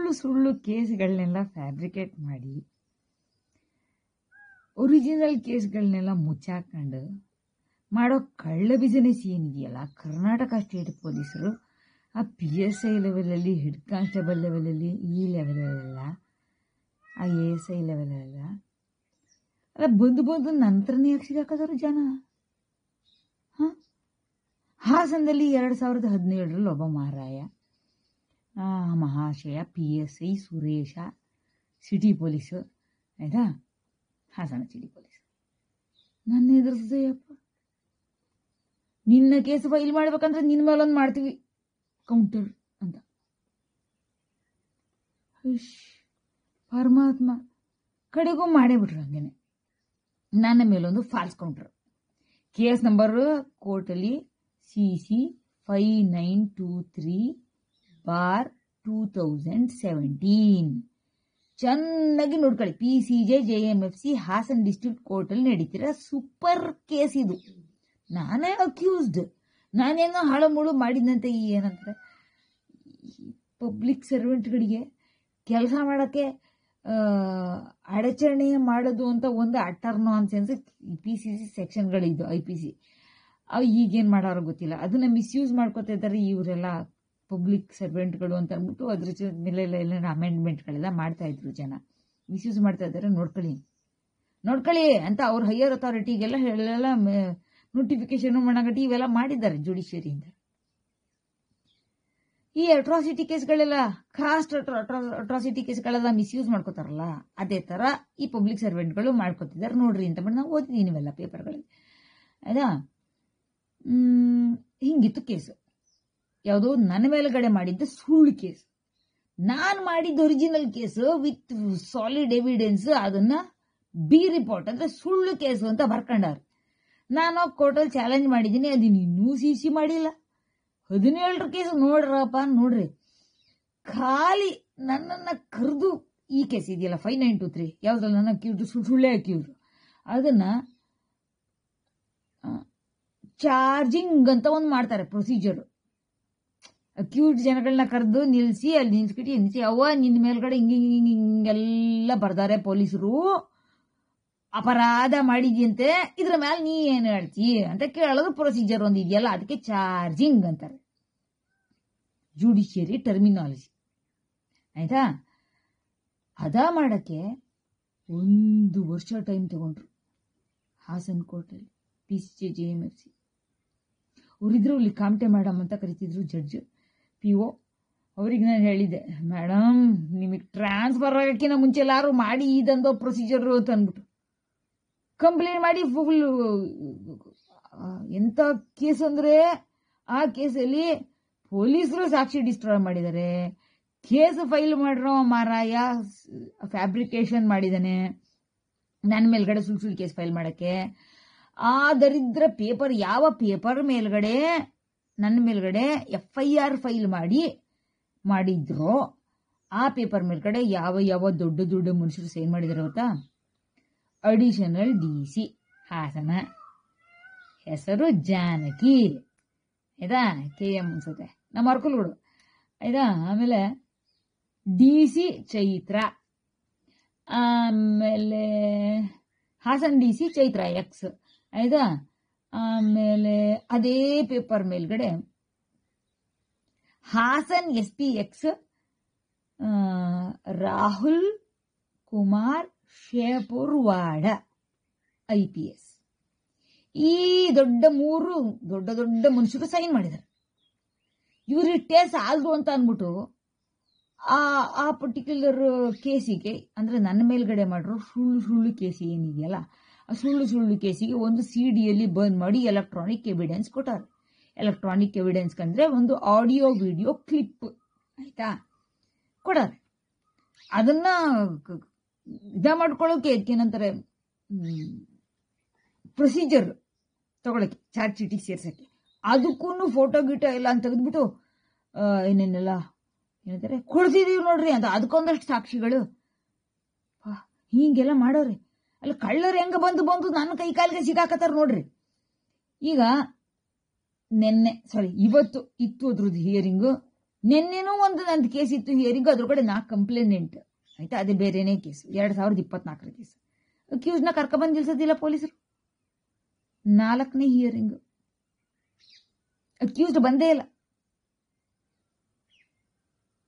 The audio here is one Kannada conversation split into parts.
ಸುಳ್ಳು ಸುಳ್ಳು ಕೇಸ್ಗಳನ್ನೆಲ್ಲ ಫ್ಯಾಬ್ರಿಕೇಟ್ ಮಾಡಿ ಒರಿಜಿನಲ್ ಕೇಸ್ಗಳನ್ನೆಲ್ಲ ಮುಚ್ಚಾಕೊಂಡು ಮಾಡೋ ಕಳ್ಳ ಬಿಸಿನೆಸ್ ಏನಿದೆಯಲ್ಲ, ಕರ್ನಾಟಕ ಸ್ಟೇಟ್ ಪೊಲೀಸರು ಆ PSI ಲೆವೆಲಲ್ಲಿ, ಹೆಡ್ ಕಾನ್ಸ್ಟೇಬಲ್ ಲೆವೆಲಲ್ಲಿ, ಈ ಲೆವೆಲಲ್ಲ, ಆ ASI ಲೆವೆಲಲ್ಲ, ಅಲ್ಲ ಬಂದು ನಂತರನೇ ಯಾಕೆ ಸಿಗಾಕದರು ಜನ? ಹಾಸನದಲ್ಲಿ 2017ರಲ್ಲಿ ಒಬ್ಬ ಮಹಾರಾಯ ಮಹಾಶಯ PSI ಸುರೇಶ, ಸಿಟಿ ಪೊಲೀಸು, ಆಯ್ತಾ, ಹಾಸನ ಸಿಟಿ ಪೊಲೀಸ್ ನನ್ನ ಎದುರಿಸಿದೆಯಪ್ಪ, ನಿನ್ನ ಕೇಸ್ ಫೈಲ್ ಮಾಡ್ಬೇಕಂದ್ರೆ ನಿನ್ನ ಮೇಲೊಂದು ಮಾಡ್ತೀವಿ ಕೌಂಟರ್ ಅಂತ. ಪರಮಾತ್ಮ ಕಡೆಗೂ ಮಾಡೇ ಬಿಟ್ರು. ಹಂಗೇನೆ ನನ್ನ ಮೇಲೊಂದು ಫಾಲ್ಸ್ ಕೌಂಟರ್. ಕೇಸ್ ನಂಬರ್ ಕೋರ್ಟಲ್ಲಿ CC 5923/2017. ಚೆನ್ನಾಗಿ ನೋಡ್ಕೊಳ್ಳಿ. PCJ JMFC ಹಾಸನ್ ಡಿಸ್ಟ್ರಿಕ್ಟ್ ಕೋರ್ಟಲ್ಲಿ ನಡೀತಿರೋ ಸೂಪರ್ ಕೇಸ್ ಇದು. ನಾನೇ ಅಕ್ಯೂಸ್ಡ್. ನಾನೇನೋ ಹಾಳು ಮಾಡಿದಂತೆ. ಏನಂತಾರೆ, ಪಬ್ಲಿಕ್ ಸರ್ವೆಂಟ್ಗಳಿಗೆ ಕೆಲಸ ಮಾಡೋಕ್ಕೆ ಅಡಚಣೆ ಮಾಡೋದು ಅಂತ ಒಂದು ಅಟರ್ ನಾನ್ ಸೆನ್ಸ್ PCC ಸೆಕ್ಷನ್ಗಳಿದ್ದು IPC. ಅವು ಈಗೇನು ಮಾಡೋರು ಗೊತ್ತಿಲ್ಲ. ಅದನ್ನ ಮಿಸ್ಯೂಸ್ ಮಾಡ್ಕೋತಾ ಇದ್ದಾರೆ ಇವರೆಲ್ಲ ಪಬ್ಲಿಕ್ ಸರ್ವೆಂಟ್ಗಳು ಅಂತ ಅಂದ್ಬಿಟ್ಟು ಅದ್ರ ಮೇಲೆ ಎಲ್ಲ ಅಮೆಂಡ್ಮೆಂಟ್ಗಳೆಲ್ಲ ಮಾಡ್ತಾ ಇದ್ರು. ಜನ ಮಿಸ್ಯೂಸ್ ಮಾಡ್ತಾ ಇದ್ದಾರೆ, ನೋಡ್ಕೊಳ್ಳಿ ಅಂತ ಅವ್ರ ಹೈಯರ್ ಅಥಾರಿಟಿಗೆಲ್ಲ ಹೇಳೆಲ್ಲ ನೋಟಿಫಿಕೇಶನ್ ಮಾಡಗಟ್ಟಿ ಇವೆಲ್ಲ ಮಾಡಿದ್ದಾರೆ ಜುಡಿಷಿಯರಿಯಿಂದ. ಈ ಅಟ್ರಾಸಿಟಿ ಕೇಸ್ಗಳೆಲ್ಲ, ಕಾಸ್ಟ್ ಅಟ್ರಾಸಿಟಿ ಕೇಸ್ಗಳೆಲ್ಲ ಮಿಸ್ಯೂಸ್ ಮಾಡ್ಕೋತಾರಲ್ಲ, ಅದೇ ತರ ಈ ಪಬ್ಲಿಕ್ ಸರ್ವೆಂಟ್ಗಳು ಮಾಡ್ಕೋತಿದ್ದಾರೆ ನೋಡ್ರಿ ಅಂತ ಮಾಡಿ ನಾವು ಓದಿದೀವಿ ನೀವೆಲ್ಲ ಪೇಪರ್ಗಳಲ್ಲಿ. ಆಯ್ತಾ, ಹಿಂಗಿತ್ತು ಕೇಸು. ಯಾವುದೋ ನನ್ನ ಮೇಲ್ಗಡೆ ಮಾಡಿದ್ದ ಸುಳ್ಳು ಕೇಸ್, ನಾನು ಮಾಡಿದ್ದ original case with solid evidence. ಅದನ್ನ B ರಿಪೋರ್ಟ್ ಅಂದ್ರೆ ಸುಳ್ಳು ಕೇಸು ಅಂತ ಬರ್ಕೊಂಡಾರ. ನಾನು ಕೋರ್ಟಲ್ಲಿ ಚಾಲೆಂಜ್ ಮಾಡಿದ್ದೀನಿ, ಅದನ್ನ ಇನ್ನೂ CC ಮಾಡಿಲ್ಲ. 17 ಕೇಸ್ ನೋಡ್ರಿ. ಖಾಲಿ ನನ್ನನ್ನು ಕರೆದು ಈ ಕೇಸ್ ಇದೆಯಲ್ಲ 5923, ಯಾವ್ದ್ರಲ್ಲಿ ನನ್ನ ಅಕ್ಯೂಸ್ಡ್ ಸುಳ್ಳೆ ಅಕ್ಯೂಸ್ಡ್, ಅದನ್ನ ಚಾರ್ಜಿಂಗ್ ಅಂತ ಒಂದು ಮಾಡ್ತಾರೆ ಪ್ರೊಸೀಜರ್. ಅಕ್ಯೂಸ್ಡ್ ಜನಗಳನ್ನ ಕರೆದು ನಿಲ್ಲಿಸಿ ಅಲ್ಲಿ ನಿಲ್ಸಿ ಅವ್ವ ನಿನ್ನ ಮೇಲ್ಗಡೆ ಹಿಂಗೆಲ್ಲ ಬರ್ದಾರೆ ಪೊಲೀಸರು, ಅಪರಾಧ ಮಾಡಿದ್ಯಂತೆ, ಇದ್ರ ಮೇಲೆ ನೀ ಏನು ಹೇಳ್ತಿ ಅಂತ ಕೇಳೋದು ಪ್ರೊಸೀಜರ್ ಒಂದು ಇದೆಯಲ್ಲ, ಅದಕ್ಕೆ ಚಾರ್ಜಿಂಗ್ ಅಂತಾರೆ. Judiciary terminology. ಆಯ್ತಾ, ಅದ ಮಾಡಕ್ಕೆ 1 ವರ್ಷ ಟೈಮ್ ತಗೊಂಡ್ರು ಹಾಸನ್ ಕೋರ್ಟಲ್ಲಿ. PCJ JMFC ಅವರಿದ್ರು. ಇಲ್ಲಿ ಕಾಮಟೆ ಮೇಡಮ್ ಅಂತ ಕರಿತಿದ್ರು ಜಡ್ಜ್, PO. ಅವ್ರಿಗೆ ನಾನು ಹೇಳಿದ್ದೆ, ಮೇಡಮ್ ನಿಮಗೆ ಟ್ರಾನ್ಸ್ಫರ್ ಆಗೋಕ್ಕಿಂತ ಮುಂಚೆ ಎಲ್ಲಾರು ಮಾಡಿ ಇದಂದು ಪ್ರೊಸೀಜರ್ ಅಂತ ಅಂದ್ಬಿಟ್ಟು ಕಂಪ್ಲೇಂಟ್ ಮಾಡಿ ಫುಲ್. ಎಂಥ ಕೇಸ್ ಅಂದ್ರೆ, ಆ ಕೇಸಲ್ಲಿ ಪೊಲೀಸರು ಸಾಕ್ಷಿ ಡಿಸ್ಟ್ರಾಯ್ ಮಾಡಿದ್ದಾರೆ. ಕೇಸ್ ಫೈಲ್ ಮಾಡಿರೋ ಮಾರಾಯ ಫ್ಯಾಬ್ರಿಕೇಶನ್ ಮಾಡಿದ್ದಾನೆ ನನ್ನ ಮೇಲ್ಗಡೆ ಸುಳ್ಳು ಕೇಸ್ ಫೈಲ್ ಮಾಡಕ್ಕೆ. ಆ ದರಿದ್ರ ಪೇಪರ್, ಯಾವ ಪೇಪರ್ ಮೇಲ್ಗಡೆ ನನ್ನ ಮೇಲ್ಗಡೆ FIR ಫೈಲ್ ಮಾಡಿದ್ರು ಆ ಪೇಪರ್ ಮೇಲ್ಗಡೆ ಯಾವ ದೊಡ್ಡ ಮನುಷ್ಯರು ಸೈನ್ ಮಾಡಿದಾರೆ ಗೊತ್ತಾ? ಅಡಿಷನಲ್ DC ಹಾಸನ, ಹೆಸರು ಜಾನಕಿ, ಆಯ್ತಾ, KM ಅನ್ಸುತ್ತೆ, ನಮ್ಮ ಅರ್ಕಲ್ಗಳು, ಆಯ್ತಾ. ಆಮೇಲೆ DC ಚೈತ್ರ, ಆಮೇಲೆ ಹಾಸನ್ DC ಚೈತ್ರ X, ಆಯ್ತಾ. ಆಮೇಲೆ ಅದೇ ಪೇಪರ್ ಮೇಲ್ಗಡೆ Haasan SP X Rahul Kumar ಶೇಪುರ್ವಾಡ IPS. ಈ ದೊಡ್ಡ ಮನುಷ್ಯರು ಸೈನ್ ಮಾಡಿದ್ದಾರೆ. ಇವ್ರ ಟೇಸ್ ಆಲ್ದು ಅಂತ ಅಂದ್ಬಿಟ್ಟು ಆ ಪರ್ಟಿಕ್ಯುಲರ್ ಕೇಸಿಗೆ, ಅಂದ್ರೆ ನನ್ನ ಮೇಲ್ಗಡೆ ಮಾಡಿರೋ ಸುಳ್ಳು ಕೇಸ್ ಏನಿದೆಯಲ್ಲ, ಆ ಸುಳ್ಳು ಕೇಸಿಗೆ ಒಂದು CD ಬರ್ನ್ ಮಾಡಿ ಎಲೆಕ್ಟ್ರಾನಿಕ್ ಎವಿಡೆನ್ಸ್ ಕೊಟ್ಟಾರೆ. ಎಲೆಕ್ಟ್ರಾನಿಕ್ ಎವಿಡೆನ್ಸ್ ಅಂದ್ರೆ ಒಂದು ಆಡಿಯೋ ವಿಡಿಯೋ ಕ್ಲಿಪ್, ಆಯ್ತಾ, ಕೊಡಾರೆ. ಅದನ್ನ ಮಾಡ್ಕೊಳ್ಳೋಕೆ ಏನಂತಾರೆ, ಪ್ರೊಸೀಜರ್ ತಗೊಳಕ್ಕೆ, ಚಾರ್ಜ್ ಶೀಟಿಗೆ ಸೇರ್ಸಕ್ಕೆ. ಅದಕ್ಕೂ ಫೋಟೋ ಗೀಟೋ ಎಲ್ಲ ಅಂತ ತೆಗೆದ್ಬಿಟ್ಟು ಏನೇನೆಲ್ಲ ಏನಂತಾರೆ ಕೊಡ್ತಿದೀವಿ ನೋಡ್ರಿ ಅಂತ, ಅದಕ್ಕೊಂದಷ್ಟು ಸಾಕ್ಷಿಗಳು. ಹೀಗೆಲ್ಲ ಮಾಡೋರಿ. ಅಲ್ಲಿ ಕಳ್ಳರು ಹೆಂಗ ಬಂದು ನನ್ನ ಕೈ ಕಾಲಿಗೆ ಸಿಗಾಕತ್ತಾರ ನೋಡ್ರಿ. ಈಗ ಇವತ್ತು ಇತ್ತು ಅದ್ರದ್ದು ಹಿಯರಿಂಗು. ನಿನ್ನೆನೂ ಒಂದು ನಂದು ಕೇಸ್ ಇತ್ತು ಹಿಯರಿಂಗ್, ಅದ್ರೊಳಗಡೆ 4 ಕಂಪ್ಲೇಂಟ್ ಆಯ್ತಾ, ಅದೇ ಬೇರೆನೇ ಕೇಸ್, 2024 ಕೇಸ್. ಅಕ್ಯೂಸ್ನ ಕರ್ಕೊಬಂದು ನಿಲ್ಸೋದಿಲ್ಲ ಪೊಲೀಸರು. 4ನೇ ಹಿಯರಿಂಗ್, ಅಕ್ಯೂಸ್ಡ್ ಬಂದೇ ಇಲ್ಲ.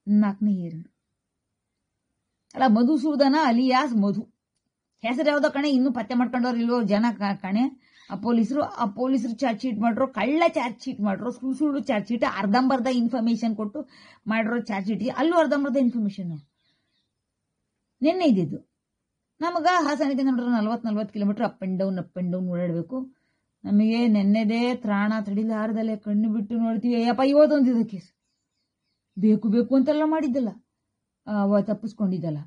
4ನೇ ಹಿಯರಿಂಗ್ ಅಲ್ಲ, ಮಧುಸೂದನ ಅಲಿಯಾಸ್ ಮಧು ಹೆಸರು ಯಾವ್ದೋ ಕಣೆ, ಇನ್ನೂ ಪತ್ತೆ ಮಾಡ್ಕೊಂಡವ್ರು ಇಲ್ವೋ ಜನ ಕಣೆ. ಆ ಪೊಲೀಸರು ಚಾರ್ಜ್ ಶೀಟ್ ಮಾಡ್ರು, ಕಳ್ಳ ಚಾರ್ಜ್ ಶೀಟ್ ಮಾಡ್ರು, ಸುಳ್ಳು ಚಾರ್ಜ್ ಶೀಟ್, ಅರ್ಧಂಬರ್ಧ ಇನ್ಫಾರ್ಮೇಶನ್ ಕೊಟ್ಟು ಮಾಡಿರೋ ಚಾರ್ಜ್ ಶೀಟ್, ಅಲ್ಲೂ ಅರ್ಧಂಬರ್ಧ ಇನ್ಫಾರ್ಮೇಶನ್. ನಿನ್ನೆ ಇದ್ದಿದ್ದು ನಮಗ ಹಾಸನಕ್ಕೆ ನೋಡ್ರೆ 40 ಕಿಲೋಮೀಟರ್ ಅಪ್ ಅಂಡ್ ಡೌನ್ ಓಡಾಡಬೇಕು. ನಮಗೆ ನೆನ್ನೆದೇ ತ್ರಾಣ ತಡಿಲಾರ್ದಲ್ಲೇ ಕಣ್ಣು ಬಿಟ್ಟು ನೋಡ್ತೀವಿ, ಅಯ್ಯಪ್ಪ ಇವತ್ತೊಂದಿದೆ ಕೇಸ್, ಬೇಕು ಅಂತೆಲ್ಲ ಮಾಡಿದ್ದಲ್ಲ, ತಪ್ಪಿಸ್ಕೊಂಡಿದ್ದಲ್ಲ.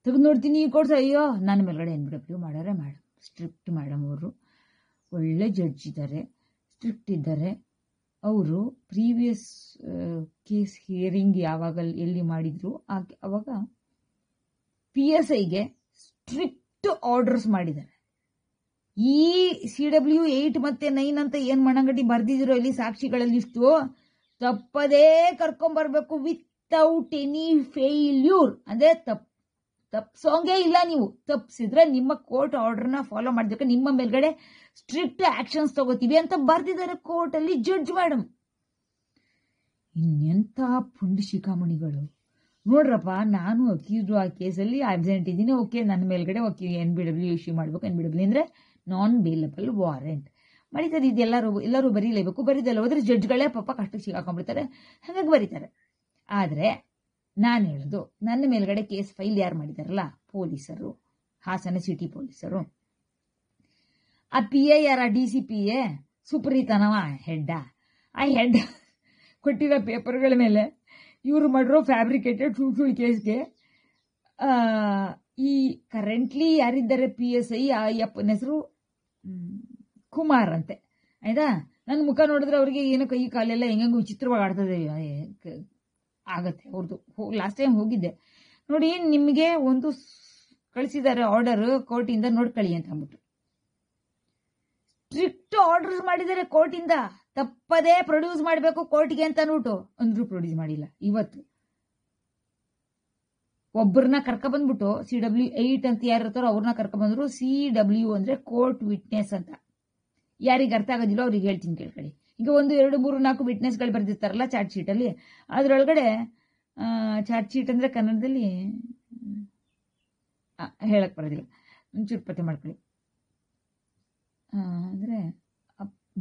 ತೆಗೆದು ನೋಡ್ತೀನಿ ಈ ಕೋರ್ಸ್, ಅಯ್ಯೋ ನನ್ನ ಮೇಲ್ಗಡೆ NBW ಮಾಡ್ಯಾರೆ ಮೇಡಮ್, ಸ್ಟ್ರಿಕ್ಟ್ ಮೇಡಮ್ ಅವರು, ಒಳ್ಳೆ ಜಡ್ಜ್ ಇದ್ದಾರೆ, ಸ್ಟ್ರಿಕ್ಟ್ ಇದ್ದಾರೆ. ಅವರು ಪ್ರೀವಿಯಸ್ ಕೇಸ್ ಹಿಯರಿಂಗ್ ಯಾವಾಗ ಎಲ್ಲಿ ಮಾಡಿದ್ರು ಅವಾಗ PSIಗೆ ಸ್ಟ್ರಿಕ್ಟ್ ಆರ್ಡರ್ಸ್ ಮಾಡಿದ್ದಾರೆ. ಈ CW 8 ಮತ್ತೆ 9 ಅಂತ ಏನ್ ಮಣ್ಣಂಗಟ್ಟಿ ಬರ್ದಿದ್ರು ಇಲ್ಲಿ ಸಾಕ್ಷಿಗಳಲ್ಲಿ ಇಷ್ಟು ತಪ್ಪದೇ ಕರ್ಕೊಂಡ್ಬರ್ಬೇಕು ವಿತೌಟ್ ಎನಿ ಫೇಲ್ಯೂರ್. ಅಂದ್ರೆ ತಪ್ಸೋಂಗೇ ಇಲ್ಲ. ನೀವು ತಪ್ಸಿದ್ರೆ ನಿಮ್ಮ ಕೋರ್ಟ್ ಆರ್ಡರ್ನ ಫಾಲೋ ಮಾಡಿದ್ರೆ ನಿಮ್ಮ ಮೇಲ್ಗಡೆ ಸ್ಟ್ರಿಕ್ಟ್ ಆಕ್ಷನ್ಸ್ ತಗೋತೀವಿ ಅಂತ ಬರ್ದಿದ್ದಾರೆ ಕೋರ್ಟ್ ಅಲ್ಲಿ ಜಡ್ಜ್ ಮೇಡಮ್. ಇನ್ನೆಂತ ಪುಂಡಿ ಶಿಖಾಮಣಿಗಳು ನೋಡ್ರಪ್ಪ. ನಾನು ಅಕ್ಯೂಸ್ಡ್ ಆ ಕೇಸಲ್ಲಿ ಆಬ್ಸೆಂಟ್ ಇದ್ದೀನಿ, ಓಕೆ, ನನ್ನ ಮೇಲ್ಗಡೆ NBW ಇಶ್ಯೂ ಮಾಡ್ಬೇಕು. NBW ಅಂದ್ರೆ ನಾನ್ ಬೇಲಬಲ್ ವಾರೆಂಟ್ ಬರೀತಾರೆ. ಇದು ಎಲ್ಲರೂ ಬರೀಲೇಬೇಕು. ಬರೀದಲ್ಲ ಹೋದ್ರೆ ಜಡ್ಜ್ಗಳೇ ಪಾಪ ಕಷ್ಟಕ್ಕೆ ಸಿಗಾಕೊಂಡ್ಬಿಡ್ತಾರೆ, ಹಾಗಾಗಿ ಬರೀತಾರೆ. ಆದ್ರೆ ನಾನು ಹೇಳೋದು, ನನ್ನ ಮೇಲ್ಗಡೆ ಕೇಸ್ ಫೈಲ್ ಯಾರು ಮಾಡಿದಾರಲ್ಲ, ಪೊಲೀಸರು, ಹಾಸನ ಸಿಟಿ ಪೊಲೀಸರು. ಆ PI ಯಾರ DCPA ಸುಪ್ರೀತನವ ಹೆಡ್ಡ. ಆ ಹೆಡ್ ಕೊಟ್ಟಿರೋ ಪೇಪರ್ಗಳ ಮೇಲೆ ಇವರು ಮಾಡಿರೋ ಫ್ಯಾಬ್ರಿಕೇಟೆಡ್ ಸುಳ್ಳು ಕೇಸ್ಗೆ ಈ ಕರೆಂಟ್ಲಿ ಯಾರಿದ್ದಾರೆ PSI, ಆ ಅಪ್ಪನ ಹೆಸರು ಕುಮಾರ್ ಅಂತೆ, ಆಯ್ತಾ. ನನ್ನ ಮುಖ ನೋಡಿದ್ರೆ ಅವ್ರಿಗೆ ಏನೋ ಕೈ ಕಾಲೆಲ್ಲ ಹೆಂಗಂಗೂ ವಿಚಿತ್ರವಾಗಿ ಆಡ್ತದೆ ಆಗತ್ತೆ ಅವ್ರದ್ದು. ಲಾಸ್ಟ್ ಟೈಮ್ ಹೋಗಿದ್ದೆ ನೋಡಿ, ನಿಮಗೆ ಒಂದು ಕಳಿಸಿದ್ದಾರೆ ಆರ್ಡರ್ ಕೋರ್ಟಿಂದ, ನೋಡ್ಕೊಳ್ಳಿ ಅಂತ ಅಂದ್ಬಿಟ್ಟು ಸ್ಟ್ರಿಕ್ಟ್ ಆರ್ಡರ್ಸ್ ಮಾಡಿದ್ದಾರೆ ಕೋರ್ಟಿಂದ. ತಪ್ಪದೇ ಪ್ರೊಡ್ಯೂಸ್ ಮಾಡಬೇಕು ಕೋರ್ಟ್ಗೆ ಅಂತ ಅಂದ್ಬಿಟ್ಟು ಅಂದ್ರೂ ಪ್ರೊಡ್ಯೂಸ್ ಮಾಡಿಲ್ಲ. ಇವತ್ತು ಒಬ್ಬರನ್ನ ಕರ್ಕೊಬಂದ್ಬಿಟ್ಟು CW 8 ಅಂತ ಯಾರು ಇರ್ತಾರೋ ಅವ್ರನ್ನ ಕರ್ಕೊಬಂದ್ರು. CW ಅಂದ್ರೆ ಕೋರ್ಟ್ ವಿಟ್ನೆಸ್ ಅಂತ. ಯಾರಿಗೆ ಅರ್ಥ ಆಗೋದಿಲ್ಲ ಅವ್ರಿಗೆ ಹೇಳ್ತೀನಿ ಕೇಳ್ಕೊಳ್ಳಿ. ಈಗ 1, 2, 3, 4 ವಿಟ್ನೆಸ್ಗಳು ಬರ್ದಿರ್ತಾರಲ್ಲ ಚಾರ್ಜ್ ಶೀಟ್ ಅಲ್ಲಿ, ಅದ್ರೊಳಗಡೆ ಚಾರ್ಜ್ ಶೀಟ್ ಅಂದ್ರೆ ಕನ್ನಡದಲ್ಲಿ ಹೇಳಕ್ ಬರೋದಿಲ್ಲ, ಒಂಚೂರು ಪತ್ತೆ ಮಾಡ್ಕೊಳ್ಳಿ. ಅಂದ್ರೆ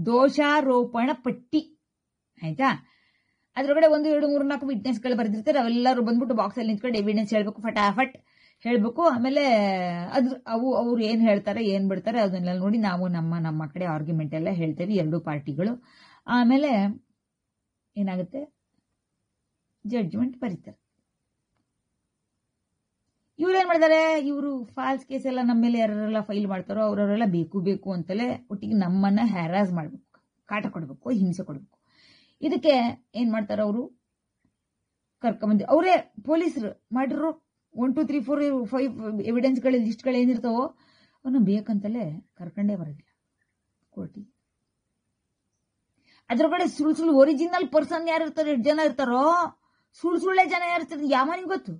ದೋಷಾರೋಪಣ ಪಟ್ಟಿ, ಆಯ್ತಾ. ಅದ್ರೊಳಗಡೆ 1, 2, 3, 4 ವಿಟ್ನೆಸ್ಗಳು ಬರ್ದಿರ್ತಾರೆ. ಅವೆಲ್ಲರೂ ಬಂದ್ಬಿಟ್ಟು ಬಾಕ್ಸ್ ಅಲ್ಲಿ ನಿಂತ್ಕೊಂಡು ಎವಿಡೆನ್ಸ್ ಹೇಳ್ಬೇಕು, ಫಟಾಫಟ್ ಹೇಳ್ಬೇಕು. ಆಮೇಲೆ ಅವ್ರು ಏನ್ ಹೇಳ್ತಾರೆ ಏನ್ ಬಿಡ್ತಾರೆ ಅದನ್ನೆಲ್ಲ ನೋಡಿ ನಾವು ನಮ್ಮ ಕಡೆ ಆರ್ಗ್ಯುಮೆಂಟ್ ಎಲ್ಲ ಹೇಳ್ತೇವೆ, ಎರಡೂ ಪಾರ್ಟಿಗಳು. ಆಮೇಲೆ ಏನಾಗುತ್ತೆ, ಜಡ್ಜ್ಮೆಂಟ್ ಬರೀತಾರೆ. ಇವ್ರೇನ್ ಮಾಡಿದಾರೆ, ಇವರು ಫಾಲ್ಸ್ ಕೇಸ್ ಎಲ್ಲ ನಮ್ಮ ಮೇಲೆ ಯಾರೆಲ್ಲ ಫೈಲ್ ಮಾಡ್ತಾರೋ ಅವರೆಲ್ಲ ಬೇಕು ಅಂತಲೇ ಒಟ್ಟಿಗೆ ನಮ್ಮನ್ನ ಹ್ಯಾರಾಸ್ ಮಾಡ್ಬೇಕು, ಕಾಟ ಕೊಡ್ಬೇಕು, ಹಿಂಸೆ ಕೊಡ್ಬೇಕು. ಇದಕ್ಕೆ ಏನ್ ಮಾಡ್ತಾರ ಅವರು, ಕರ್ಕೊಂಬಂದು ಅವರೇ ಪೊಲೀಸರು ಮಾಡಿರೋ 1, 2, 3, 4, 5 ಎವಿಡೆನ್ಸ್ಗಳ ಲಿಸ್ಟ್ಗಳು ಏನಿರ್ತಾವೋ ಅವನ್ನ ಬೇಕಂತಲೇ ಕರ್ಕೊಂಡೇ ಬರೋದಿಲ್ಲ ಕೋರ್ಟಿಗೆ. ಅದ್ರೊಳಗಡೆ ಸುಳ್ಳು ಒರಿಜಿನಲ್ ಪರ್ಸನ್ ಯಾರು ಇರ್ತಾರೆ, 8 ಜನ ಇರ್ತಾರೋ, ಸುಳ್ಳೆ ಜನ ಯಾರು ಇರ್ತಾರೆ ಯಾವನಿಗೆ ಗೊತ್ತು.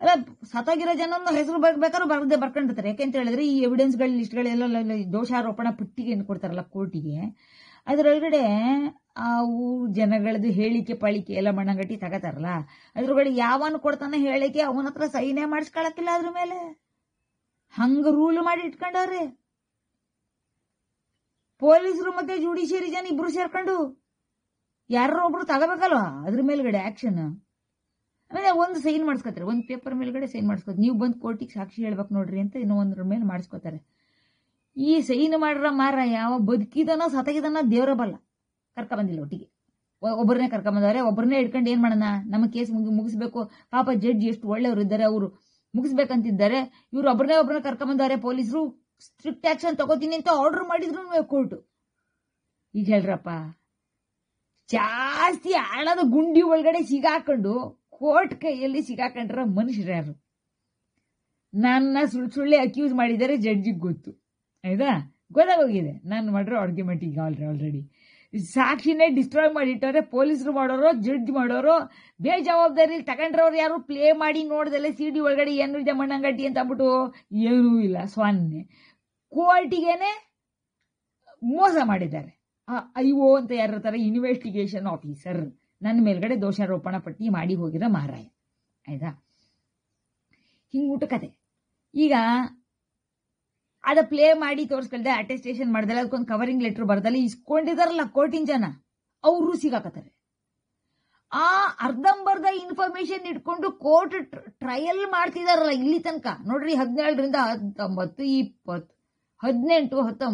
ಅಲ್ಲ, ಸತ್ತಾಗಿರೋ ಜನ ಹೆಸರು ಬೇಕಾದ್ರೂ ಬರ್ಕೊಂಡಿರ್ತಾರೆ. ಯಾಕೆಂತ ಹೇಳಿದ್ರೆ ಈ ಎವಿಡೆನ್ಸ್ಗಳ ಲಿಸ್ಟ್ಗಳೆಲ್ಲ ದೋಷಾರೋಪಣ ಪಟ್ಟಿಗೆ ಏನು ಕೊಡ್ತಾರಲ್ಲ ಕೋರ್ಟಿಗೆ, ಅದರೊಳಗಡೆ ಅವು ಜನಗಳದ್ದು ಹೇಳಿಕೆ ಪಾಳಿಕೆ ಎಲ್ಲ ಮಣ್ಣಂಗಟ್ಟಿ ತಗೋತಾರಲ್ಲ, ಅದ್ರೊಳಗಡೆ ಯಾವನು ಕೊಡ್ತಾನೆ ಹೇಳಿಕೆ ಅವನ ಹತ್ರ ಸೈನೇ ಮಾಡಿಸ್ಕೊಳಕ್ಕಿಲ್ಲ ಅದ್ರ ಮೇಲೆ. ಹಂಗ ರೂಲ್ ಮಾಡಿ ಇಟ್ಕೊಂಡವ್ರೆ ಪೊಲೀಸರು ಮತ್ತೆ ಜುಡಿಷಿಯರಿ ಜನ ಇಬ್ರು ಸೇರ್ಕೊಂಡು. ಯಾರೋ ಒಬ್ರು ತಗೋಬೇಕಲ್ವಾ ಅದ್ರ ಮೇಲ್ಗಡೆ ಆಕ್ಷನ್. ಆಮೇಲೆ ಒಂದು ಸೈನ್ ಮಾಡಿಸ್ಕೊತಾರೆ, ಒಂದು ಪೇಪರ್ ಮೇಲ್ಗಡೆ ಸೈನ್ ಮಾಡಿಸ್ಕೋತಾರೆ. ನೀವು ಬಂದು ಕೋರ್ಟಿಗೆ ಸಾಕ್ಷಿ ಹೇಳ್ಬೇಕು ನೋಡ್ರಿ ಅಂತ ಇನ್ನೂ ಒಂದ್ರ ಮೇಲೆ ಮಾಡಿಸ್ಕೋತಾರೆ. ಈ ಸೈನ್ ಮಾಡ್ರ ಮಾರ ಯಾವ ಬದುಕಿದನೋ ಸತಗಿದನೋ ದೇವರ ಬಲ್ಲ. ಕರ್ಕೊಂಬಂದಿಲ್ಲ ಒಟ್ಟಿಗೆ, ಒಬ್ಬರನ್ನೇ ಕರ್ಕೊಂಬಂದವ್ರೆ. ಒಬ್ಬರನ್ನೇ ಇಟ್ಕೊಂಡು ಏನ್ ಮಾಡೋಣ, ನಮ್ಮ ಕೇಸ್ ಮುಗಿಸ್ಬೇಕು. ಪಾಪ ಜಡ್ಜ್ ಎಷ್ಟು ಒಳ್ಳೆಯವರು ಇದ್ದಾರೆ, ಅವರು ಮುಗಿಸ್ಬೇಕಂತಿದ್ದಾರೆ. ಇವ್ರು ಒಬ್ಬರನ್ನ ಕರ್ಕೊಂಬಂದವ್ರೆ. ಪೊಲೀಸರು ಸ್ಟ್ರಿಕ್ಟ್ ಆಕ್ಷನ್ ತಗೋತೀನಿ ಅಂತ ಆರ್ಡರ್ ಮಾಡಿದ್ರು ಕೋರ್ಟ್. ಈಗ ಹೇಳ್ರಪ್ಪ, ಜಾಸ್ತಿ ಆಳದ ಗುಂಡಿ ಒಳಗಡೆ ಸಿಗಾಕೊಂಡು ಕೋರ್ಟ್ ಕೈಯಲ್ಲಿ ಸಿಗಾಕೊಂಡ್ರ ಮನುಷ್ಯರು ಯಾರು? ನನ್ನ ಸುಳ್ಳೆ ಅಕ್ಯೂಸ್ ಮಾಡಿದ್ದಾರೆ, ಜಡ್ಜಿಗೆ ಗೊತ್ತು, ಆಯ್ತಾ, ಗೊತ್ತಾಗೋಗಿದೆ ನಾನು ಮಾಡಿರೋ ಆರ್ಗ್ಯುಮೆಂಟ್ ಈಗ ಆಲ್ರೆಡಿ. ಸಾಕ್ಷಿನೇ ಡಿಸ್ಟ್ರಾಯ್ ಮಾಡಿಟ್ಟವ್ರೆ. ಪೊಲೀಸರು ಮಾಡೋರು, ಜಡ್ಜ್ ಮಾಡೋರು, ಬೇಜವಾಬ್ದಾರಿ ತಗೊಂಡ್ರವ್ರು ಯಾರು ಪ್ಲೇ ಮಾಡಿ ನೋಡ್ದಲ್ಲೇ CD ಒಳಗಡೆ ಏನು ಇದೆ ಮಣ್ಣಂಗಟ್ಟಿ ಅಂತ ಅಂದ್ಬಿಟ್ಟು ಏನೂ ಇಲ್ಲ, ಸೊನ್ನೆ. ಕೋರ್ಟಿಗೇನೆ ಮೋಸ ಮಾಡಿದ್ದಾರೆ. IO ಅಂತ ಯಾರಿರ್ತಾರೆ, ಇನ್ವೆಸ್ಟಿಗೇಷನ್ ಆಫೀಸರ್, ನನ್ನ ಮೇಲ್ಗಡೆ ದೋಷಾರೋಪಣ ಪಟ್ಟಿ ಮಾಡಿ ಹೋಗಿರೋ ಮಾರಾಯ. ಆಯ್ತಾ, ಹಿಂಗ್ಬಿಟ್ಟು ಕತೆ. ಈಗ ಅದ ಪ್ಲೇ ಮಾಡಿ ತೋರಿಸ್ಕೊಳ್ದೆ, ಅಟೆಸ್ಟೇಷನ್ ಮಾಡ್ದಲ್ಲ, ಅದಕ್ಕೊಂದು ಕವರಿಂಗ್ ಲೆಟರ್ ಬರ್ದಲ್ಲ ಇಸ್ಕೊಂಡಿದಾರಲ್ಲ ಕೋರ್ಟಿನ ಜನ, ಅವರು ಸಿಗಾಕತ್ತಾರೆ. ಆ ಅರ್ಧಂಬರ್ಧ ಇನ್ಫಾರ್ಮೇಶನ್ ಇಟ್ಕೊಂಡು ಕೋರ್ಟ್ ಟ್ರಯಲ್ ಮಾಡ್ತಿದಾರಲ್ಲ ಇಲ್ಲಿ ತನಕ ನೋಡ್ರಿ. 17ರಿಂದ 19, 20, 18, 19,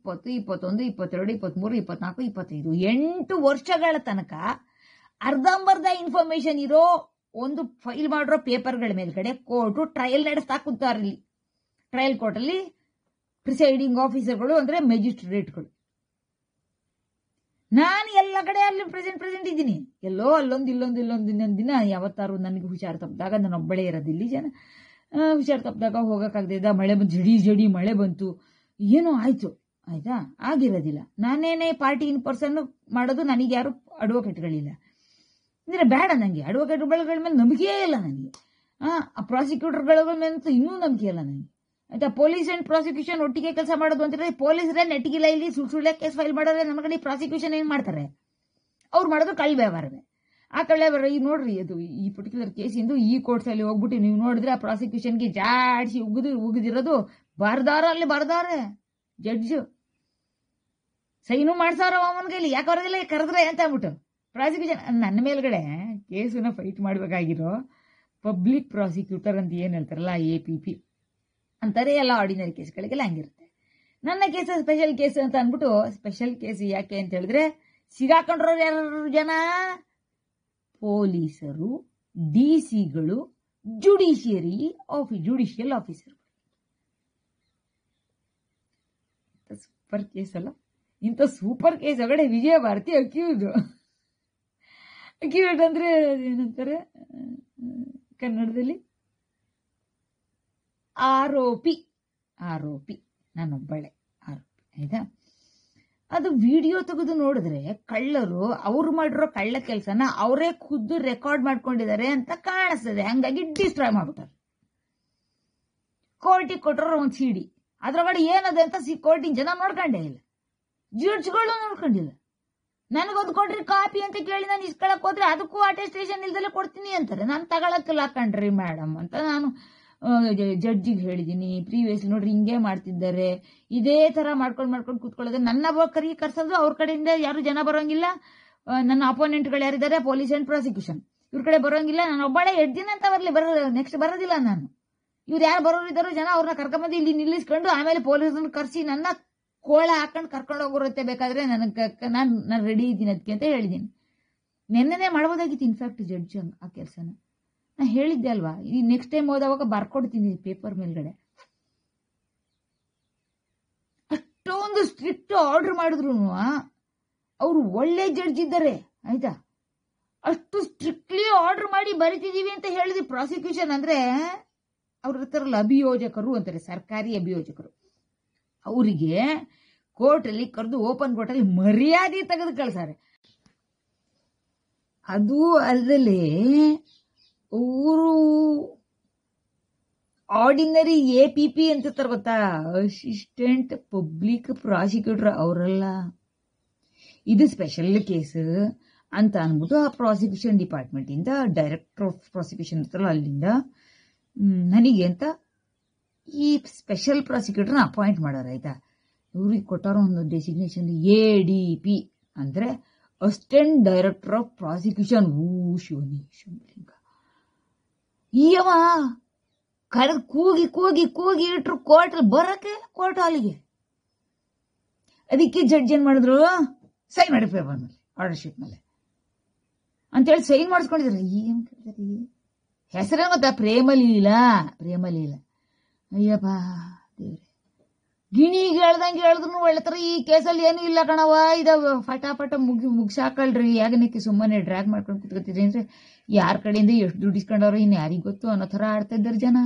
20, 21, 22, 23, 24, 25 8 ವರ್ಷಗಳ ತನಕ ಅರ್ಧಂಬರ್ಧ ಇನ್ಫಾರ್ಮೇಶನ್ ಇರೋ ಒಂದು ಫೈಲ್ ಮಾಡಿರೋ ಪೇಪರ್ಗಳ ಮೇಲ್ಗಡೆ ಕೋರ್ಟು ಟ್ರಯಲ್ ನಡೆಸ್ತಾ ಕೂತಾರಲ್ಲಿ. ಟ್ರಯಲ್ ಕೋರ್ಟಲ್ಲಿ ಪ್ರಿಸೈಡಿಂಗ್ ಆಫೀಸರ್ಗಳು ಅಂದ್ರೆ ಮ್ಯಾಜಿಸ್ಟ್ರೇಟ್ಗಳು. ನಾನು ಎಲ್ಲ ಕಡೆ ಅಲ್ಲಿ ಪ್ರೆಸೆಂಟ್ ಇದ್ದೀನಿ. ಎಲ್ಲೋ ಅಲ್ಲೊಂದು ಇನ್ನೊಂದು ದಿನ ಯಾವತ್ತಾರು ನನಗೆ ಹುಷಾರು ತಪ್ಪಿದಾಗ, ನಾನು ಒಬ್ಬಳೇ ಇರೋದಿಲ್ಲಿ, ಜನ ಹುಷಾರು ತಪ್ಪಿದಾಗ ಹೋಗೋಕ್ಕಾಗದಿದ್ದ, ಮಳೆ ಬಂತು, ಜಡಿ ಮಳೆ ಬಂತು, ಏನೋ ಆಯ್ತು. ಆಯ್ತಾ, ಆಗಿರೋದಿಲ್ಲ. ನಾನೇನೇ ಪಾರ್ಟಿ ಇನ್ ಪರ್ಸನ್ ಮಾಡೋದು, ನನಗೆ ಯಾರು ಅಡ್ವೊಕೇಟ್ಗಳಿಲ್ಲ ಅಂದ್ರೆ ಬೇಡ. ನನಗೆ ಅಡ್ವೊಕೇಟ್ಗಳ ಮೇಲೆ ನಂಬಿಕೆಯೇ ಇಲ್ಲ. ನನಗೆ ಪ್ರಾಸಿಕ್ಯೂಟರ್ಗಳ ಮೇಲೆ ಇನ್ನೂ ನಂಬಿಕೆ ಇಲ್ಲ ನನಗೆ. ಆಯ್ತಾ, ಪೊಲೀಸ್ ಅಂಡ್ ಪ್ರಾಸಿಕ್ಯೂಷನ್ ಒಟ್ಟಿಗೆ ಕೆಲಸ ಮಾಡೋದು ಅಂತಿದ್ರೆ, ಪೊಲೀಸರೇ ನೆಟ್ಟಿಗಿಲ್ಲ ಇಲ್ಲಿ ಸುಳ್ಳೆ ಕೇಸ್ ಫೈಲ್ ಮಾಡೋದ್ರೆ ನಮ್ಮ ಕಡೆ ಪ್ರಾಸಿಕ್ಯೂಷನ್ ಏನ್ ಮಾಡ್ತಾರೆ? ಅವ್ರು ಮಾಡೋದು ಕಳ್ಳ ವ್ಯವಹಾರವೇ. ಆ ಕಳ್ಳ ವ್ಯವಹಾರ ಈಗ ನೋಡ್ರಿ, ಅದು ಈ ಪರ್ಟಿಕ್ಯುಲರ್ ಕೇಸಿಂದು ಈ ಕೋರ್ಟ್ಸಲ್ಲಿ ಹೋಗ್ಬಿಟ್ಟು ನೀವು ನೋಡಿದ್ರೆ ಆ ಪ್ರಾಸಿಕ್ಯೂಷನ್ಗೆ ಜಾಡಿಸಿ ಉಗಿದಿರೋದು ಬರ್ದಾರೆ ಜಡ್ಜ್, ಸೈನು ಮಾಡ್ಸಾರ ಅವನ ಕೈಲಿ. ಯಾಕೆ ಅವ್ರಿಗೆಲ್ಲ ಕರೆದ್ರೆ ಅಂತ ಅಂದ್ಬಿಟ್ಟು ಪ್ರಾಸಿಕ್ಯೂಷನ್ ನನ್ನ ಮೇಲ್ಗಡೆ ಕೇಸನ್ನ ಫೈಟ್ ಮಾಡಬೇಕಾಗಿರೋ ಪಬ್ಲಿಕ್ ಪ್ರಾಸಿಕ್ಯೂಟರ್ ಅಂತ ಏನ್ ಹೇಳ್ತಾರಲ್ಲ, APP ಅಂತಾರೆ. ಎಲ್ಲ ಆರ್ಡಿನರಿ ಕೇಸ್ಗಳಿಗೆಲ್ಲ ಹಂಗಿರುತ್ತೆ. ನನ್ನ ಕೇಸ್ ಸ್ಪೆಷಲ್ ಕೇಸ್ ಅಂತ ಅಂದ್ಬಿಟ್ಟು, ಸ್ಪೆಷಲ್ ಕೇಸ್ ಯಾಕೆ ಅಂತ ಹೇಳಿದ್ರೆ, ಸಿಗಾಕೊಂಡ್ರವ್ರು ಯಾರು ಜನ? ಪೊಲೀಸರು, DCಗಳು, ಜುಡಿಷಿಯಲ್ ಆಫೀಸರ್. ಸೂಪರ್ ಕೇಸ್ ಅಲ್ಲ? ಇಂಥ ಸೂಪರ್ ಕೇಸ್ ಒಳಗಡೆ ವಿಜಯ ಭಾರತಿ ಅಕ್ಯೂಡ್ ಅಂದ್ರೆ ಏನಂತಾರೆ ಕನ್ನಡದಲ್ಲಿ? ಆರೋಪಿ. ನಾನೊಬ್ಬಳೆ ಆರೋಪಿ. ಆಯ್ತಾ, ಅದು ವಿಡಿಯೋ ತೆಗೆದು ನೋಡಿದ್ರೆ ಕಳ್ಳರು ಅವ್ರು ಮಾಡಿರೋ ಕಳ್ಳ ಕೆಲಸನ ಅವರೇ ಖುದ್ದು ರೆಕಾರ್ಡ್ ಮಾಡ್ಕೊಂಡಿದ್ದಾರೆ ಅಂತ ಕಾಣಿಸ್ತದೆ. ಹಂಗಾಗಿ ಡಿಸ್ಟ್ರಾಯ್ ಮಾಡ್ಬಿಟ್ಟಾರೆ. ಕೋರ್ಟಿಗೆ ಕೊಟ್ಟರು ಒಂದು CD, ಅದ್ರೊಳಗಡೆ ಏನದೆ ಅಂತ ಕೋರ್ಟಿನ ಜನ ನೋಡ್ಕೊಂಡೇ ಇಲ್ಲ, ಜಡ್ಜ್ಗಳು ನೋಡ್ಕೊಂಡಿಲ್ಲ. ನನಗೊಂದು ಕೊಡ್ರಿ ಕಾಪಿ ಅಂತ ಕೇಳಿ ನಾನು ಇಸ್ಕೊಳಕ್ ಹೋದ್ರೆ ಅದಕ್ಕೂ ಅಟೆಸ್ಟೇಷನ್ ಇಲ್ದಲ್ಲೇ ಕೊಡ್ತೀನಿ ಅಂತಾರೆ. ನಾನು ತಗೊಳಕ್ಕಿಲ್ಲ ಕಣ್ರಿ ಮೇಡಮ್ ಅಂತ ನಾನು ಜಡ್ಜಿಗೆ ಹೇಳಿದ್ದೀನಿ. ಪ್ರೀವಿಯಸ್ ನೋಡ್ರಿ ಹಿಂಗೆ ಮಾಡ್ತಿದ್ದಾರೆ, ಇದೇ ತರ ಮಾಡ್ಕೊಂಡು ಕೂತ್ಕೊಳ್ಳೋದು. ನನ್ನ ಕರ್ಸೋದು, ಅವ್ರ ಕಡೆಯಿಂದ ಯಾರು ಜನ ಬರೋಂಗಿಲ್ಲ. ನನ್ನ ಅಪೋನೆಂಟ್ಗಳು ಯಾರಿದ್ದಾರೆ, ಪೊಲೀಸ್ ಅಂಡ್ ಪ್ರಾಸಿಕ್ಯೂಷನ್, ಇವ್ರ ಕಡೆ ಬರೋಂಗಿಲ್ಲ. ನಾನು ಒಬ್ಬಳೆ 8 ದಿನ ಅಂತ ಬರ್ಲಿ, ನೆಕ್ಸ್ಟ್ ಬರೋದಿಲ್ಲ ನಾನು. ಇವ್ರು ಯಾರು ಬರೋರಿದ್ದಾರೋ ಜನ ಅವ್ರನ್ನ ಕರ್ಕೊಂಬಂದು ಇಲ್ಲಿ ನಿಲ್ಲಿಸ್ಕೊಂಡು ಆಮೇಲೆ ಪೊಲೀಸರನ್ನ ಕರ್ಸಿ ನನ್ನ ಕೋಳ ಹಾಕೊಂಡು ಕರ್ಕೊಂಡು ಹೋಗಿರುತ್ತೆ. ಬೇಕಾದ್ರೆ ನಾನು ರೆಡಿ ಇದ್ದೀನಿ ಅದಕ್ಕೆ ಅಂತ ಹೇಳಿದ್ದೀನಿ. ನೆನ್ನೆನೇ ಮಾಡ್ಬೋದಾಗಿತ್ತು ಇನ್ಫ್ಯಾಕ್ಟ್ ಜಡ್ಜ್ ಆ ಕೆಲಸನ. ನಾ ಹೇಳಿದ್ದೆ ಅಲ್ವಾ, ಈ ನೆಕ್ಸ್ಟ್ ಟೈಮ್ ಹೋದವಾಗ ಬರ್ಕೊಡ್ತೀನಿ ಪೇಪರ್ ಮೇಲ್ಗಡೆ. ಅಷ್ಟೊಂದು ಸ್ಟ್ರಿಕ್ಟ್ ಆರ್ಡರ್ ಮಾಡಿದ್ರು ಅವರು ಒಳ್ಳೆ ಜಡ್ಜ್ ಇದ್ದಾರೆ. ಆಯ್ತಾ, ಅಷ್ಟು ಸ್ಟ್ರಿಕ್ಟ್ಲಿ ಆರ್ಡರ್ ಮಾಡಿ ಬರಿತಿದೀವಿ ಅಂತ ಹೇಳಿದ್ವಿ. ಪ್ರಾಸಿಕ್ಯೂಷನ್ ಅಂದ್ರೆ ಅವ್ರ ಹತ್ರಲ್ಲ ಅಭಿಯೋಜಕರು ಅಂತಾರೆ, ಸರ್ಕಾರಿ ಅಭಿಯೋಜಕರು. ಅವರಿಗೆ ಕೋರ್ಟಲ್ಲಿ ಕರೆದು ಓಪನ್ ಕೋರ್ಟಲ್ಲಿ ಮರ್ಯಾದೆ ತೆಗೆದು ಕಳ್ಸಾರೆ. ಅದು ಅಲ್ಲದೆ ಅವರು ಆರ್ಡಿನರಿ APP ಅಂತ ಗೊತ್ತಾ, ಅಸಿಸ್ಟೆಂಟ್ ಪಬ್ಲಿಕ್ ಪ್ರಾಸಿಕ್ಯೂಟರ್ ಅವರಲ್ಲ. ಇದು ಸ್ಪೆಷಲ್ ಕೇಸ್ ಅಂತ ಅಂದ್ಬಿಟ್ಟು ಆ ಪ್ರಾಸಿಕ್ಯೂಷನ್ ಡಿಪಾರ್ಟ್ಮೆಂಟ್ ಇಂದ ಡೈರೆಕ್ಟರ್ ಆಫ್ ಪ್ರಾಸಿಕ್ಯೂಷನ್ ಇರ್ತಾರಲ್ಲ ಅಲ್ಲಿಂದ ನನಗೆ ಅಂತ ಈ ಸ್ಪೆಷಲ್ ಪ್ರಾಸಿಕ್ಯೂಟರ್ನ ಅಪಾಯಿಂಟ್ ಮಾಡೋರು. ಆಯ್ತಾ, ಇವ್ರಿಗೆ ಕೊಟ್ಟಾರೋ ಒಂದು ಡೆಸಿಗ್ನೇಷನ್ ADP ಅಂದ್ರೆ ಅಸಿಸ್ಟೆಂಟ್ ಡೈರೆಕ್ಟರ್ ಆಫ್ ಪ್ರಾಸಿಕ್ಯೂಷನ್. ಶಿವಲಿಂಗ ಈಯವ ಕರೆದು ಕೂಗಿ ಇಟ್ರು ಕೋರ್ಟ್ ಬರಕ್ಕೆ, ಕೋರ್ಟ್ ಹಾಲಿಗೆ. ಅದಕ್ಕೆ ಜಡ್ಜ್ ಏನ್ ಮಾಡಿದ್ರು, ಸೈನ್ ಮಾಡಿ ಪೇಪರ್ ಮೇಲೆ, ಆರ್ಡರ್ ಶೀಟ್ ಮೇಲೆ ಅಂತೇಳಿ ಸೈನ್ ಮಾಡಿಸ್ಕೊಂಡಿದ್ರು. ಏನ್ ಹೆಸರೇನು ಗೊತ್ತಾ? ಪ್ರೇಮಲೀಲ. ಅಯ್ಯಪ್ಪ ದೇವ್ರೆ, ಗಿಣಿಗೆ ಹೇಳ್ದಂಗೆ ಹೇಳಿದ್ರು ಒಳ್ಳೆ ತರ. ಈ ಕೇಸಲ್ಲಿ ಏನು ಇಲ್ಲ ಕಣವ, ಇದ ಫಟಾಫಟ ಮುಗಿಸಾಕಳ್ರಿ, ಯಾಗನಕ್ಕೆ ಸುಮ್ಮನೆ ಡ್ರ್ಯಾಗ್ ಮಾಡ್ಕೊಂಡು ಕುತ್ಕೊತಿದ್ರಿ ಅಂದ್ರೆ ಯಾರ ಕಡೆಯಿಂದ ಎಷ್ಟು ದುಡ್ಡು ಇಸ್ಕೊಂಡವ್ರು ಇನ್ನು ಯಾರಿಗ ಗೊತ್ತು ಅನ್ನೋ ತರ ಆಡ್ತಾ ಇದ್ದಾರೆ ಜನ.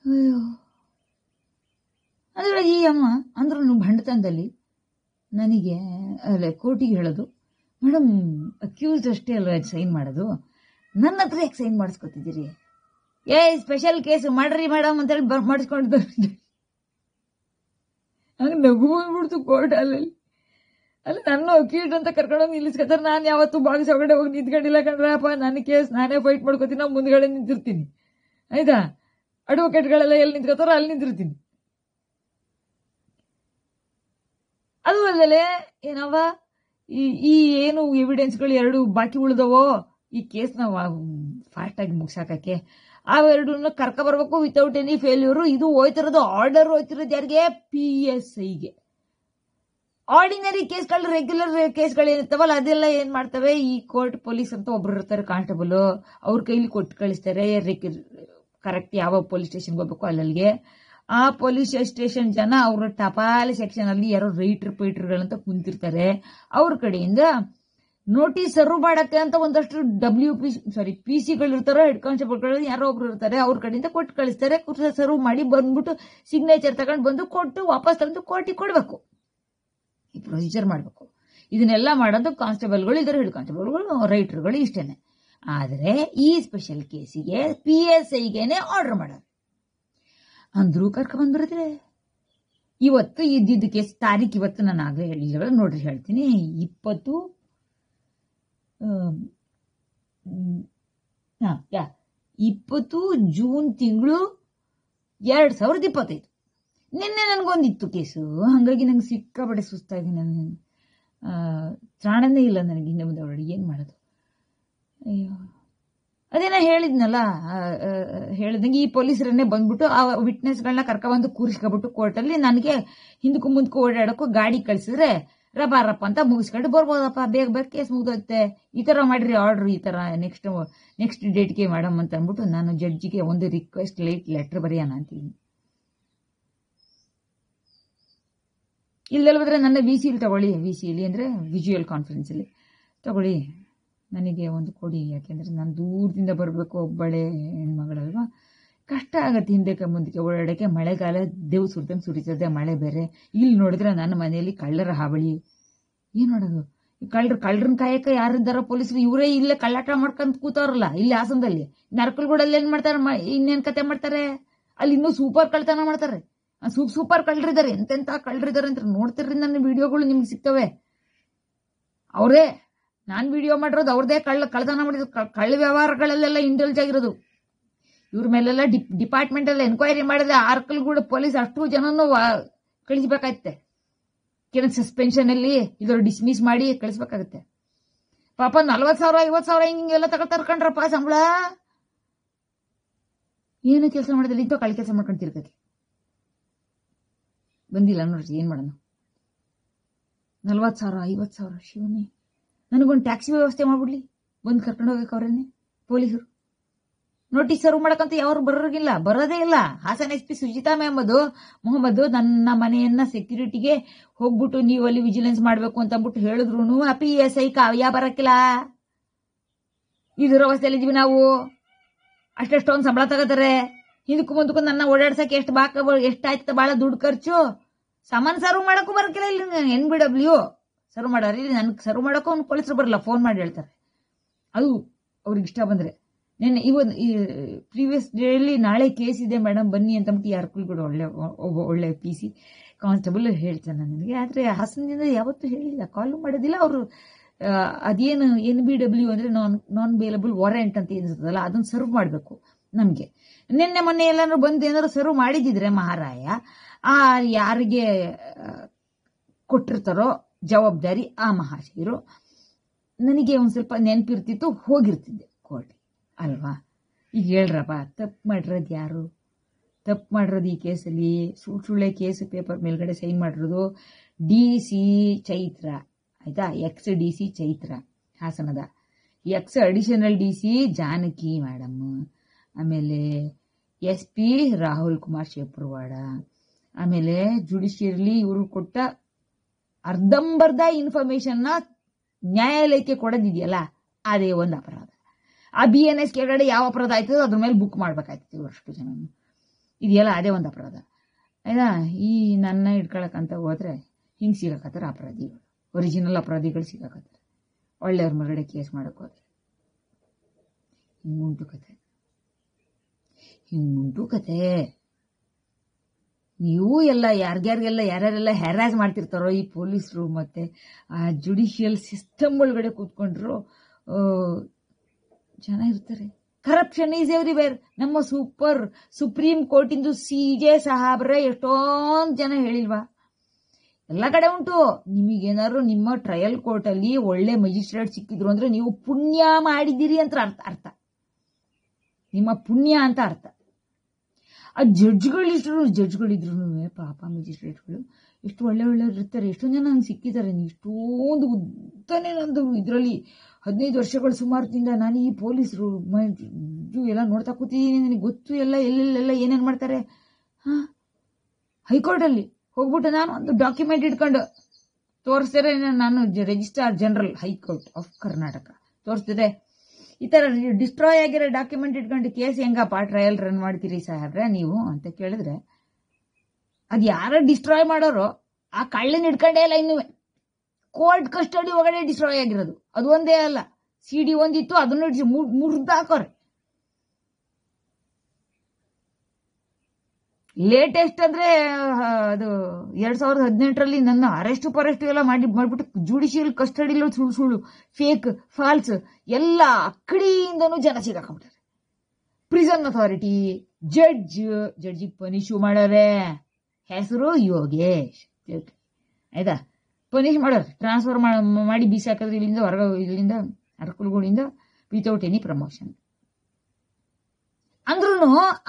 ಅಯ್ಯೋ, ಅಂದ್ರೆ ಈ ಅಮ್ಮ ಅಂದ್ರು ಭಂಡತನದಲ್ಲಿ ನನಗೆ ಅಲ್ಲೇ ಕೋರ್ಟಿಗೆ ಹೇಳೋದು, ಮೇಡಮ್ ಅಕ್ಯೂಸ್ಡ್ ಅಷ್ಟೇ ಅಲ್ವಾ ಸೈನ್ ಮಾಡೋದು, ನನ್ನ ಹತ್ರ ಯಾಕೆ ಸೈನ್ ಮಾಡಿಸ್ಕೊತಿದ್ದೀರಿ? ಸ್ಪೆಷಲ್ ಕೇಸ್ ಮಾಡ್ರಿ ಮೇಡಮ್ ಅಂತೇಳಿ ಮಾಡಿಸ್ಕೊಂಡು ಹಂಗೆ ನಗು ಬಂದ್ಬಿಡ್ತು ಕೋರ್ಟ್ ಅಲ್ಲಿ ನನ್ನ ಅಕ್ಯೂಸ್ಡ್ ಅಂತ ಕರ್ಕೊಂಡೋಗಿ ನಿಲ್ಲಿಸ್ಕೊತಾರೆ. ನಾನು ಯಾವತ್ತೂ ಬಾಗಿಸ ಹೊರಗಡೆ ಹೋಗಿ ನಿಂತ್ಕೊಂಡಿಲ್ಲ ಕಣ್ರಪ್ಪ, ನನ್ನ ಕೇಸ್ ನಾನೇ ಫೈಟ್ ಮಾಡ್ಕೋತೀನಿ, ನಾವು ಮುಂದ್ಗಡೆ ನಿಂತಿರ್ತೀನಿ. ಆಯ್ತಾ, ಅಡ್ವೊಕೇಟ್ಗಳೆಲ್ಲ ಎಲ್ಲಿ ನಿಂತ್ಕೋತಾರೋ ಅಲ್ಲಿ ನಿಂತಿರ್ತೀನಿ. ಅದು ಅಲ್ಲದೆ ಏನವ ಈ ಏನು ಎವಿಡೆನ್ಸ್ಗಳು ಎರಡು ಬಾಕಿ ಉಳಿದವೋ ಈ ಕೇಸ್ನ ಫಾಸ್ಟಾಗಿ ಮುಗಿಸಾಕಕ್ಕೆ, ಅವೆರಡನ್ನ ಕರ್ಕ ಬರ್ಬೇಕು ವಿತೌಟ್ ಎನಿ ಫೇಲ್ಯೂರು. ಇದು ಹೋಯ್ತಿರೋದು ಆರ್ಡರ್ ಹೋಯ್ತಿರೋದು ಯಾರಿಗೆ? PSIಗೆ. ಆರ್ಡಿನರಿ ಕೇಸ್ಗಳು, ರೆಗ್ಯುಲರ್ ಕೇಸ್ಗಳು ಏನಿರ್ತಾವಲ್ಲ ಅದೆಲ್ಲ ಏನ್ ಮಾಡ್ತವೆ, ಈ ಕೋರ್ಟ್ ಪೊಲೀಸ್ ಅಂತ ಒಬ್ರು ಇರ್ತಾರೆ ಕಾನ್ಸ್ಟೇಬಲ್, ಅವ್ರ ಕೈಲಿ ಕೊಟ್ಟು ಕಳಿಸ್ತಾರೆ ಕರೆಕ್ಟ್ ಯಾವ ಪೊಲೀಸ್ ಸ್ಟೇಷನ್ಗೆ ಹೋಗ್ಬೇಕು ಅಲ್ಲಿಗೆ. ಆ ಪೊಲೀಸ್ ಸ್ಟೇಷನ್ ಜನ ಅವ್ರ ಟಪಾಲಿ ಸೆಕ್ಷನ್ ಅಲ್ಲಿ ಯಾರೋ ರೈಟರ್ಗಳಂತ ಕುಂತಿರ್ತಾರೆ. ಅವ್ರ ಕಡೆಯಿಂದ ನೋಟಿಸ್ ಸರ್ವ್ ಮಾಡಕ್ಕೆ ಅಂತ ಒಂದಷ್ಟು PC ಇರ್ತಾರೋ, ಹೆಡ್ ಕಾನ್ಸ್ಟೇಬಲ್ಗಳು ಯಾರೋ ಒಬ್ರು ಇರ್ತಾರೆ, ಅವ್ರ ಕಡೆಯಿಂದ ಕೊಟ್ಟು ಕಳಿಸ್ತಾರೆ. ಸರ್ವ್ ಮಾಡಿ ಬಂದ್ಬಿಟ್ಟು ಸಿಗ್ನೇಚರ್ ತಗೊಂಡು ಬಂದು ಕೊಟ್ಟು ವಾಪಸ್ ತಂದು ಕೋರ್ಟಿಗೆ ಕೊಡ್ಬೇಕು. ಈ ಪ್ರೊಸೀಜರ್ ಮಾಡಬೇಕು. ಇದನ್ನೆಲ್ಲ ಮಾಡೋದು ಕಾನ್ಸ್ಟೇಬಲ್ಗಳು ಇದ್ದಾರೆ, ಹೆಡ್ ಕಾನ್ಸ್ಟೇಬಲ್ಗಳು, ರೈಟರ್ಗಳು ಇಷ್ಟೇನೆ. ಆದರೆ ಈ ಸ್ಪೆಷಲ್ ಕೇಸಿಗೆ PSIಗೇನೆ ಆರ್ಡರ್ ಮಾಡೋದು ಅಂದ್ರೂ ಕರ್ಕೊಂಡ್ಬಂದ್ಬಿಡಿದ್ರೆ. ಇವತ್ತು ಇದ್ದಿದ್ದ ಕೇಸ್ ತಾರೀಕು ಇವತ್ತು ನಾನು ಆಗಲೇ ಹೇಳಿಲ್ಲ ನೋಡ್ರಿ, ಹೇಳ್ತೀನಿ. 20 ಜೂನ್ ತಿಂಗಳು 2025. ನಿನ್ನೆ ನನಗೊಂದಿತ್ತು ಕೇಸು, ಹಾಗಾಗಿ ನಂಗೆ ಸಿಕ್ಕಾಪಟ್ಟೆ ಸುಸ್ತಾಗಿ ನಾನು ತ್ರಾಣನೇ ಇಲ್ಲ ನನಗೆ. ಹಿಂದೆ ಮುಂದೆ ಹೊರಡಿ ಏನು ಮಾಡೋದು? ಅಯ್ಯೋ, ಅದೇನ ಹೇಳಿದ್ನಲ್ಲ, ಹೇಳಿದಂಗೆ ಈ ಪೊಲೀಸರನ್ನೇ ಬಂದ್ಬಿಟ್ಟು ಆ ವಿಟ್ನೆಸ್ಗಳನ್ನ ಕರ್ಕೊಬಂದು ಕೂರಿಸ್ಕೊಬಿಟ್ಟು ಕೋರ್ಟಲ್ಲಿ ನನಗೆ ಹಿಂದಕ್ಕೂ ಮುಂದಕ್ಕೂ ಓಡಾಡೋಕ್ಕೂ ಗಾಡಿ ಕಳಿಸಿದ್ರೆ ರಪ್ಪ ಅಂತ ಮುಗಿಸ್ಕೊಂಡು ಬರ್ಬೋದಪ್ಪ, ಬೇಗ ಬೇಗ ಕೇಸ್ ಮುಗ್ದೋಗುತ್ತೆ. ಈ ಥರ ಮಾಡಿರಿ ಆರ್ಡ್ರ್, ಈ ಥರ ನೆಕ್ಸ್ಟ್ ಡೇಟ್ಗೆ ಮೇಡಮ್ ಅಂತ ಅಂದ್ಬಿಟ್ಟು ನಾನು ಜಡ್ಜಿಗೆ ಒಂದು ರಿಕ್ವೆಸ್ಟ್ ಲೆಟರ್ ಬರೆಯೋಣ ಅಂತೀನಿ. ಇಲ್ದೆಲ್ಲ ಹೋದ್ರೆ ನನ್ನ VC ತಗೊಳ್ಳಿ, VCಲಿ ಅಂದರೆ ವಿಜುವಲ್ ಕಾನ್ಫರೆನ್ಸಲ್ಲಿ ತಗೊಳ್ಳಿ, ನನಗೆ ಒಂದು ಕೊಡಿ. ಯಾಕೆಂದರೆ ನಾನು ದೂರದಿಂದ ಬರಬೇಕು, ಒಬ್ಬಳೆ ಹೆಣ್ಮಗಳಲ್ವಾ, ಕಷ್ಟ ಆಗತ್ತೆ ಹಿಂದಕ್ಕೆ ಮುಂದಕ್ಕೆ ಓಡಾಡೋಕ್ಕೆ. ಮಳೆಗಾಲ ದೇವ್ ಸುರಿದಂಗೆ ಸುರಿತದೆ, ಮಳೆ ಬೇರೆ. ಇಲ್ಲಿ ನೋಡಿದ್ರೆ ನನ್ನ ಮನೆಯಲ್ಲಿ ಕಳ್ಳರ ಹಾವಳಿ. ಏನು ಮಾಡೋದು? ಕಳ್ಳರನ್ನ ಕಾಯಕ್ಕೆ ಯಾರಿದ್ದಾರೋ ಪೊಲೀಸರು, ಇವರೇ ಇಲ್ಲೇ ಕಳ್ಳಾಟ ಮಾಡ್ಕೊಂಡು ಕೂತವ್ರಲ್ಲ ಇಲ್ಲಿ ಹಾಸನದಲ್ಲಿ. ನರ್ಕಲ್ಗೂಡಲ್ಲಿ ಏನು ಮಾಡ್ತಾರೆ, ಇನ್ನೇನು ಕತೆ ಮಾಡ್ತಾರೆ? ಅಲ್ಲಿ ಇನ್ನೂ ಸೂಪರ್ ಕಳ್ತನ ಮಾಡ್ತಾರೆ. ಸೂಪರ್ ಕಳ್ಳರಿದ್ದಾರೆ, ಎಂತೆಂಥ ಕಳ್ಳರಿದ್ದಾರೆ ಅಂತ ನೋಡ್ತಿರ್ರಿ. ನನ್ನ ವಿಡಿಯೋಗಳು ನಿಮ್ಗೆ ಸಿಗ್ತವೆ. ಅವರೇ ನಾನು ವಿಡಿಯೋ ಮಾಡಿರೋದು ಅವ್ರದೇ ಕಳ್ಳತನ ಮಾಡಿರೋದು. ಕಳ್ಳ ವ್ಯವಹಾರಗಳಲ್ಲೆಲ್ಲ ಇಂಟೆಲಿಜ್ ಆಗಿರೋದು. ಇವ್ರ ಮೇಲೆಲ್ಲ ಡಿಪಾರ್ಟ್ಮೆಂಟ್ ಎಲ್ಲ ಎನ್ಕ್ವೈರಿ ಮಾಡಿದ್ರೆ ಆರ್ಕಲ್ಗೂಡ ಪೊಲೀಸ್ ಅಷ್ಟು ಜನನು ಕಳಿಸ್ಬೇಕಾಗತ್ತೆ. ಕೆಲವು ಸಸ್ಪೆನ್ಷನ್ ಅಲ್ಲಿ ಇದ್ರ ಡಿಸ್ಮಿಸ್ ಮಾಡಿ ಕಳಿಸ್ಬೇಕಾಗತ್ತೆ. ಪಾಪ 40,000 50,000 ಹಿಂಗೆಲ್ಲ ತಗೊಳ್ತಾರ್ಕಂಡ್ರಪ್ಪ ಸಂಬಳ. ಏನು ಕೆಲಸ ಮಾಡೋದಿಲ್ಲ, ಇಂಥ ಕಳ್ಳ ಕೆಲಸ ಮಾಡ್ಕೊಂಡು ತಿರ್ಗಕ್ಕೆ ಬಂದಿಲ್ಲ ನೋಡ್ರಿ. ಏನ್ ಮಾಡೋಣ? 40,000 50,000 ಶಿವನೇ, ನನಗೊಂದು ಟ್ಯಾಕ್ಸಿ ವ್ಯವಸ್ಥೆ ಮಾಡ್ಬಿಡ್ಲಿ, ಬಂದು ಕರ್ಕೊಂಡು ಹೋಗಕ್ಕೆ ಅವ್ರೇನೆ ಪೊಲೀಸರು. ನೋಟಿಸ್ ಸರ್ವ್ ಮಾಡಕ್ಕಂತ ಯಾರು ಬರೋದೇ ಇಲ್ಲ. ಹಾಸನ SP ಸುಜಿತಾ ಮೊಹಮ್ಮದ್ ನನ್ನ ಮನೆಯನ್ನ ಸೆಕ್ಯೂರಿಟಿಗೆ ಹೋಗ್ಬಿಟ್ಟು ನೀವು ಅಲ್ಲಿ ವಿಜಿಲೆನ್ಸ್ ಮಾಡ್ಬೇಕು ಅಂತ ಅಂದ್ಬಿಟ್ಟು ಹೇಳಿದ್ರು PSI ಕಾವ್ಯ ಬರಕ್ಕಿಲ್ಲ. ಈ ದುರವಸ್ಥೆಯಲ್ಲಿ ಇದೀವಿ ನಾವು. ಅಷ್ಟೆಷ್ಟೊಂದು ಸಂಬಳ ತಗೋತಾರೆ. ಹಿಂದಕ್ಕೂ ಮುಂದಕ್ಕೂ ನನ್ನ ಓಡಾಡ್ಸಕ್ಕೆ ಎಷ್ಟಾಯ್ತ ಬಾಳ ದುಡ್ಡು ಖರ್ಚು. ಸಾಮಾನು ಸರ್ವ್ ಮಾಡಕ್ಕೂ ಬರಕ್ಕಿಲ್ಲ. ಇಲ್ಲಿ NBW ಸರ್ವ್ ಮಾಡೋರು, ಇಲ್ಲಿ ನನ್ಗೆ ಸರ್ವ್ ಮಾಡೋಕ್ಕೂ ಅವ್ನು ಪೊಲೀಸರು ಬರಲ್ಲ, ಫೋನ್ ಮಾಡಿ ಹೇಳ್ತಾರೆ. ಅದು ಅವ್ರಿಗೆ ಇಷ್ಟ ಬಂದ್ರೆ. ನೆನ್ನೆ ಪ್ರೀವಿಯಸ್ ಡೇಲಿ ನಾಳೆ ಕೇಸ್ ಇದೆ ಮೇಡಮ್ ಬನ್ನಿ ಅಂತ ಅಂದ್ಬಿಟ್ಟು ಯಾರು ಕೂಡ ಒಳ್ಳೆ PC ಕಾನ್ಸ್ಟೇಬಲ್ ಹೇಳ್ತಾನೆ ನನಗೆ. ಆದರೆ ಹಾಸನದಿಂದ ಯಾವತ್ತೂ ಹೇಳಿಲ್ಲ, ಕಾಲು ಮಾಡೋದಿಲ್ಲ ಅವರು. ಅದೇನು NBW ಅಂದರೆ ನಾನ್ ಬೇಲಬಲ್ ವಾರೆಂಟ್ ಅಂತ ಏನಿರ್ತದಲ್ಲ, ಅದನ್ನು ಸರ್ವ್ ಮಾಡಬೇಕು ನಮಗೆ. ನಿನ್ನೆ ಮೊನ್ನೆ ಎಲ್ಲಾರು ಬಂದು ಏನಾದ್ರು ಸರ್ವ್ ಮಾಡಿದಿದ್ರೆ ಮಹಾರಾಯ, ಯಾರಿಗೆ ಕೊಟ್ಟಿರ್ತಾರೋ ಜವಾಬ್ದಾರಿ ಆ ಮಹಾಶಯರು, ನನಗೆ ಒಂದು ಸ್ವಲ್ಪ ನೆನಪಿರ್ತಿತ್ತು, ಹೋಗಿರ್ತಿದ್ದೆ ಕೋರ್ಟ್ ಅಲ್ವಾ. ಈಗ ಹೇಳ್ರಪ್ಪ, ತಪ್ಪು ಮಾಡಿರೋದು ಯಾರು? ತಪ್ಪು ಮಾಡಿರೋದು ಈ ಕೇಸಲ್ಲಿ ಸುಳ್ಳೆ ಕೇಸ್ ಪೇಪರ್ ಮೇಲ್ಗಡೆ ಸೈನ್ ಮಾಡಿರೋದು DC ಚೈತ್ರ, ಆಯ್ತಾ? ex-DC ಚೈತ್ರ ಹಾಸನದ, ex-ಅಡಿಷನಲ್ DC ಜಾನಕಿ ಮೇಡಮ್, ಆಮೇಲೆ SP ರಾಹುಲ್ ಕುಮಾರ್ ಶೇಪ್ರವಾಡ, ಆಮೇಲೆ ಜುಡಿಷಿಯರ್ಲಿ ಇವರು ಕೊಟ್ಟ ಅರ್ಧಂಬರ್ಧ ಇನ್ಫಾರ್ಮೇಶನ್ನ ನ್ಯಾಯಾಲಯಕ್ಕೆ ಕೊಡೋದಿದೆಯಲ್ಲ, ಅದೇ ಒಂದು ಅಪರಾಧ. ಆ BNS ಕೆಳಗಡೆ ಯಾವ ಅಪರಾಧ ಆಯ್ತದೋ ಅದ್ರ ಮೇಲೆ ಬುಕ್ ಮಾಡ್ಬೇಕಾಯ್ತದೆ ಅಷ್ಟು ಜನ. ಇದೆಯಲ್ಲ ಅದೇ ಒಂದು ಅಪರಾಧ ಆಯ್ತಾ. ಈ ನನ್ನ ಇಟ್ಕೊಳಕಂತ ಹೋದ್ರೆ ಹಿಂಗೆ ಸಿಗಾಕತ್ತಾರೆ ಅಪರಾಧಿಗಳು, ಒರಿಜಿನಲ್ ಅಪರಾಧಿಗಳು ಸಿಗಾಕತ್ತಾರೆ. ಒಳ್ಳೆಯವ್ರ ಮೇಲ್ಗಡೆ ಕೇಸ್ ಮಾಡಕ್ಕೆ ಹೋದ್ರೆ ಹಿಂಗುಂಟು ಕತೆ. ನೀವು ಎಲ್ಲ ಯಾರ್ಯಾರೆಲ್ಲ ಹ್ಯಾರಾಸ್ ಮಾಡ್ತಿರ್ತಾರೋ ಈ ಪೊಲೀಸರು ಮತ್ತೆ ಆ ಜುಡಿಷಿಯಲ್ ಸಿಸ್ಟಮ್ ಒಳಗಡೆ ಕೂತ್ಕೊಂಡ್ರು ಜನ ಇರ್ತಾರೆ. Corruption is everywhere. ನಮ್ಮ ಸುಪ್ರೀಂ ಕೋರ್ಟಿಂದು CJ ಸಾಹೇಬ್ರೆ ಎಷ್ಟೊಂದು ಜನ ಹೇಳಿಲ್ವಾ, ಎಲ್ಲ ಕಡೆ ಉಂಟು. ನಿಮಗೇನಾದ್ರು ನಿಮ್ಮ ಟ್ರಯಲ್ ಕೋರ್ಟಲ್ಲಿ ಒಳ್ಳೆ ಮ್ಯಾಜಿಸ್ಟ್ರೇಟ್ ಸಿಕ್ಕಿದ್ರು ಅಂದ್ರೆ ನೀವು ಪುಣ್ಯ ಮಾಡಿದ್ದೀರಿ ಅಂತ ಅರ್ಥ, ನಿಮ್ಮ ಪುಣ್ಯ ಅಂತ ಅರ್ಥ. ಆ ಜಡ್ಜ್ಗಳಿದ್ರು ಪಾಪ ಮ್ಯಾಜಿಸ್ಟ್ರೇಟ್ಗಳು ಎಷ್ಟು ಒಳ್ಳೆಯವ್ರು ಇರ್ತಾರೆ. ಎಷ್ಟೊಂದು ಜನ ನಂಗೆ ಸಿಕ್ಕಿದ್ದಾರೆ. ಇಷ್ಟೊಂದು ಉದ್ದನೇ ನಂದು ಇದರಲ್ಲಿ 15 ವರ್ಷಗಳು ಸುಮಾರುದಿಂದ ನಾನು ಈ ಪೊಲೀಸರು ಎಲ್ಲ ನೋಡ್ತಾ ಕೂತಿದ್ದೀನಿ. ನನಗೆ ಗೊತ್ತು ಎಲ್ಲ ಎಲ್ಲೆಲ್ಲೆಲ್ಲ ಏನೇನು ಮಾಡ್ತಾರೆ. ಹೈಕೋರ್ಟಲ್ಲಿ ಹೋಗ್ಬಿಟ್ಟು ನಾನು ಒಂದು ಡಾಕ್ಯುಮೆಂಟ್ ಇಟ್ಕೊಂಡು ತೋರಿಸ್ತಾರೆ. ನಾನು registrar general high court of Karnataka ತೋರಿಸ್ತಿದೆ, ಈ ತರ ಡಿಸ್ಟ್ರಾಯ್ ಆಗಿರೋ ಡಾಕ್ಯುಮೆಂಟ್ ಇಟ್ಕೊಂಡು ಕೇಸ್ ಹೆಂಗಪ್ಪ ಟ್ರಯಲ್ ರನ್ ಮಾಡ್ತೀರಿ ಸಾಹೇಬ್ರೆ ನೀವು ಅಂತ ಕೇಳಿದ್ರೆ, ಅದು ಯಾರೋ ಡಿಸ್ಟ್ರಾಯ್ ಮಾಡೋರು ಆ ಕಳ್ಳನ ಇಟ್ಕೊಂಡೇ ಇಲ್ಲ. ಇನ್ನೂ ಕೋರ್ಟ್ ಕಸ್ಟಡಿ ಒಳಗಡೆ ಡಿಸ್ಟ್ರಾಯ್ ಆಗಿರೋದು ಅದು ಒಂದೇ ಅಲ್ಲ, CD ಒಂದಿತ್ತು ಅದನ್ನು ಮುರಿದಾಕೋರೆ. ಲೇಟೆಸ್ಟ್ ಅಂದ್ರೆ ಅದು 2018ರಲ್ಲಿ ನನ್ನ ಅರೆಸ್ಟ್ ಎಲ್ಲ ಮಾಡ್ಬಿಟ್ಟು ಜುಡಿಷಿಯಲ್ ಕಸ್ಟಡಿಲಿ ಸುಳ್ಳು ಫೇಕ್ ಫಾಲ್ಸ್ ಎಲ್ಲ ಅಕ್ಕಡಿಯಿಂದನೂ ಜನ ಸಿಗಾಕೊಂಡ್ಬಿಟ್ಟಾರೆ. ಪ್ರಿಸನ್ ಅಥಾರಿಟಿ ಜಡ್ಜಿಗೆ ಪನಿಷು ಮಾಡೋರೆ, ಹೆಸರು ಯೋಗೇಶ್ ಆಯ್ತಾ, ಪನಿಷ್ ಮಾಡೋರು, ಟ್ರಾನ್ಸ್ಫರ್ ಮಾಡಿ ಬೀಸಾಕಿದ್ರೆ ಇಲ್ಲಿಂದ ಅರ್ಕಲ್ಗೂಡಿಂದ ವಿತೌಟ್ ಎನಿ ಪ್ರಮೋಷನ್. ಅಂದ್ರೂ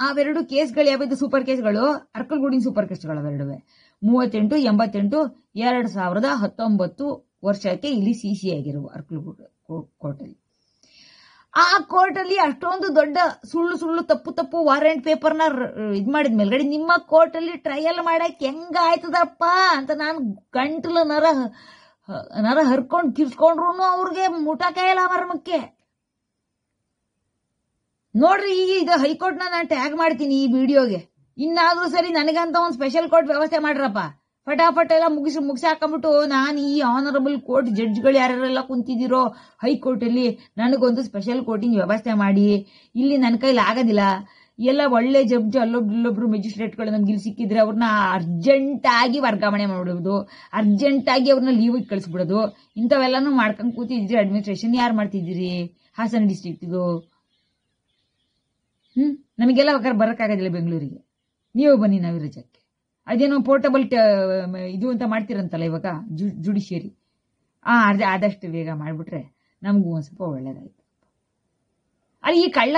ಅವೆರಡು ಕೇಸ್ಗಳು ಯಾವ್ದು ಸೂಪರ್ ಕೇಸ್ಗಳು, ಅರ್ಕಲ್ಗೂಡಿನ ಸೂಪರ್ ಕೇಸ್ಗಳು ಅವೆರಡುವೆ 38, 88, 2019 ವರ್ಷಕ್ಕೆ ಇಲ್ಲಿ CC ಆಗಿರುವ ಅರ್ಕಲ್ಗೂಡು ಕೋರ್ಟಲ್ಲಿ. ಆ ಕೋರ್ಟಲ್ಲಿ ಅಷ್ಟೊಂದು ದೊಡ್ಡ ಸುಳ್ಳು ತಪ್ಪು ವಾರೆಂಟ್ ಪೇಪರ್ನ ಇದ್ ಮಾಡಿದ ಮೇಲ್ಗಡೆ ನಿಮ್ಮ ಕೋರ್ಟಲ್ಲಿ ಟ್ರಯಲ್ ಮಾಡಕ್ ಹೆಂಗಾಯ್ತದಪ್ಪ ಅಂತ ನಾನು ಗಂಟಲು ನರ ಹರ್ಕೊಂಡು ಕಿರ್ಸ್ಕೊಂಡ್ರು ಅವ್ರಿಗೆ ಮುಟಕ ಇಲ್ಲ ಮರ್ಮಕ್ಕೆ. ನೋಡ್ರಿ, ಈಗ ಇದು ಹೈಕೋರ್ಟ್ನ ನಾನು ಟ್ಯಾಗ್ ಮಾಡ್ತೀನಿ ಈ ವಿಡಿಯೋಗೆ. ಇನ್ನಾದ್ರೂ ಸರಿ ನನಗಂತ ಒಂದು ಸ್ಪೆಷಲ್ ಕೋರ್ಟ್ ವ್ಯವಸ್ಥೆ ಮಾಡ್ರಪ್ಪ. ಫಟಾಫಟ್ ಎಲ್ಲ ಮುಗಿಸಿ ಹಾಕೊಂಡ್ಬಿಟ್ಟು ನಾನು ಈ ಆನರಬಲ್ ಕೋರ್ಟ್ ಜಡ್ಜ್ಗಳು ಯಾರ್ಯಾರೆಲ್ಲ ಕುಂತಿದ್ದೀರೋ ಹೈಕೋರ್ಟಲ್ಲಿ ನನಗೊಂದು ಸ್ಪೆಷಲ್ ಕೋರ್ಟಿನ ವ್ಯವಸ್ಥೆ ಮಾಡಿ. ಇಲ್ಲಿ ನನ್ನ ಕೈಲಿ ಆಗೋದಿಲ್ಲ. ಎಲ್ಲ ಒಳ್ಳೆ ಜಡ್ಜ್ ಅಲ್ಲೊಬ್ರು ಮ್ಯಾಜಿಸ್ಟ್ರೇಟ್ಗಳು ನಮ್ಗೆ ಇಲ್ಲಿ ಸಿಕ್ಕಿದ್ರೆ ಅವ್ರನ್ನ ಅರ್ಜೆಂಟ್ ಆಗಿ ವರ್ಗಾವಣೆ ಮಾಡಿಬಿಡೋದು, ಅರ್ಜೆಂಟ್ ಆಗಿ ಅವ್ರನ್ನ ಲೀವಿಗೆ ಕಳಿಸ್ಬಿಡೋದು. ಇಂಥವೆಲ್ಲಾನು ಮಾಡ್ಕೊಂಡು ಕೂತಿದ್ರಿ. ಅಡ್ಮಿನಿಸ್ಟ್ರೇಷನ್ ಯಾರು ಮಾಡ್ತಿದ್ದೀರಿ ಹಾಸನ ಡಿಸ್ಟ್ರಿಕ್ಟ್ದು? ನಮಗೆಲ್ಲ ಬರೋಕ್ಕಾಗೋದಿಲ್ಲ ಬೆಂಗಳೂರಿಗೆ, ನೀವು ಬನ್ನಿ ನವಿರಜಕ್ಕೆ. ಅದೇನೋ ಪೋರ್ಟಬಲ್ ಇದು ಅಂತ ಮಾಡ್ತಿರಂತಲ್ಲ ಇವಾಗ ಜುಡಿಷಿಯರಿ, ಆದಷ್ಟು ಬೇಗ ಮಾಡಿಬಿಟ್ರೆ ನಮಗೂ ಒಂದು ಸ್ವಲ್ಪ ಒಳ್ಳೇದಾಯ್ತು. ಅಲ್ಲಿ ಈ ಕಳ್ಳ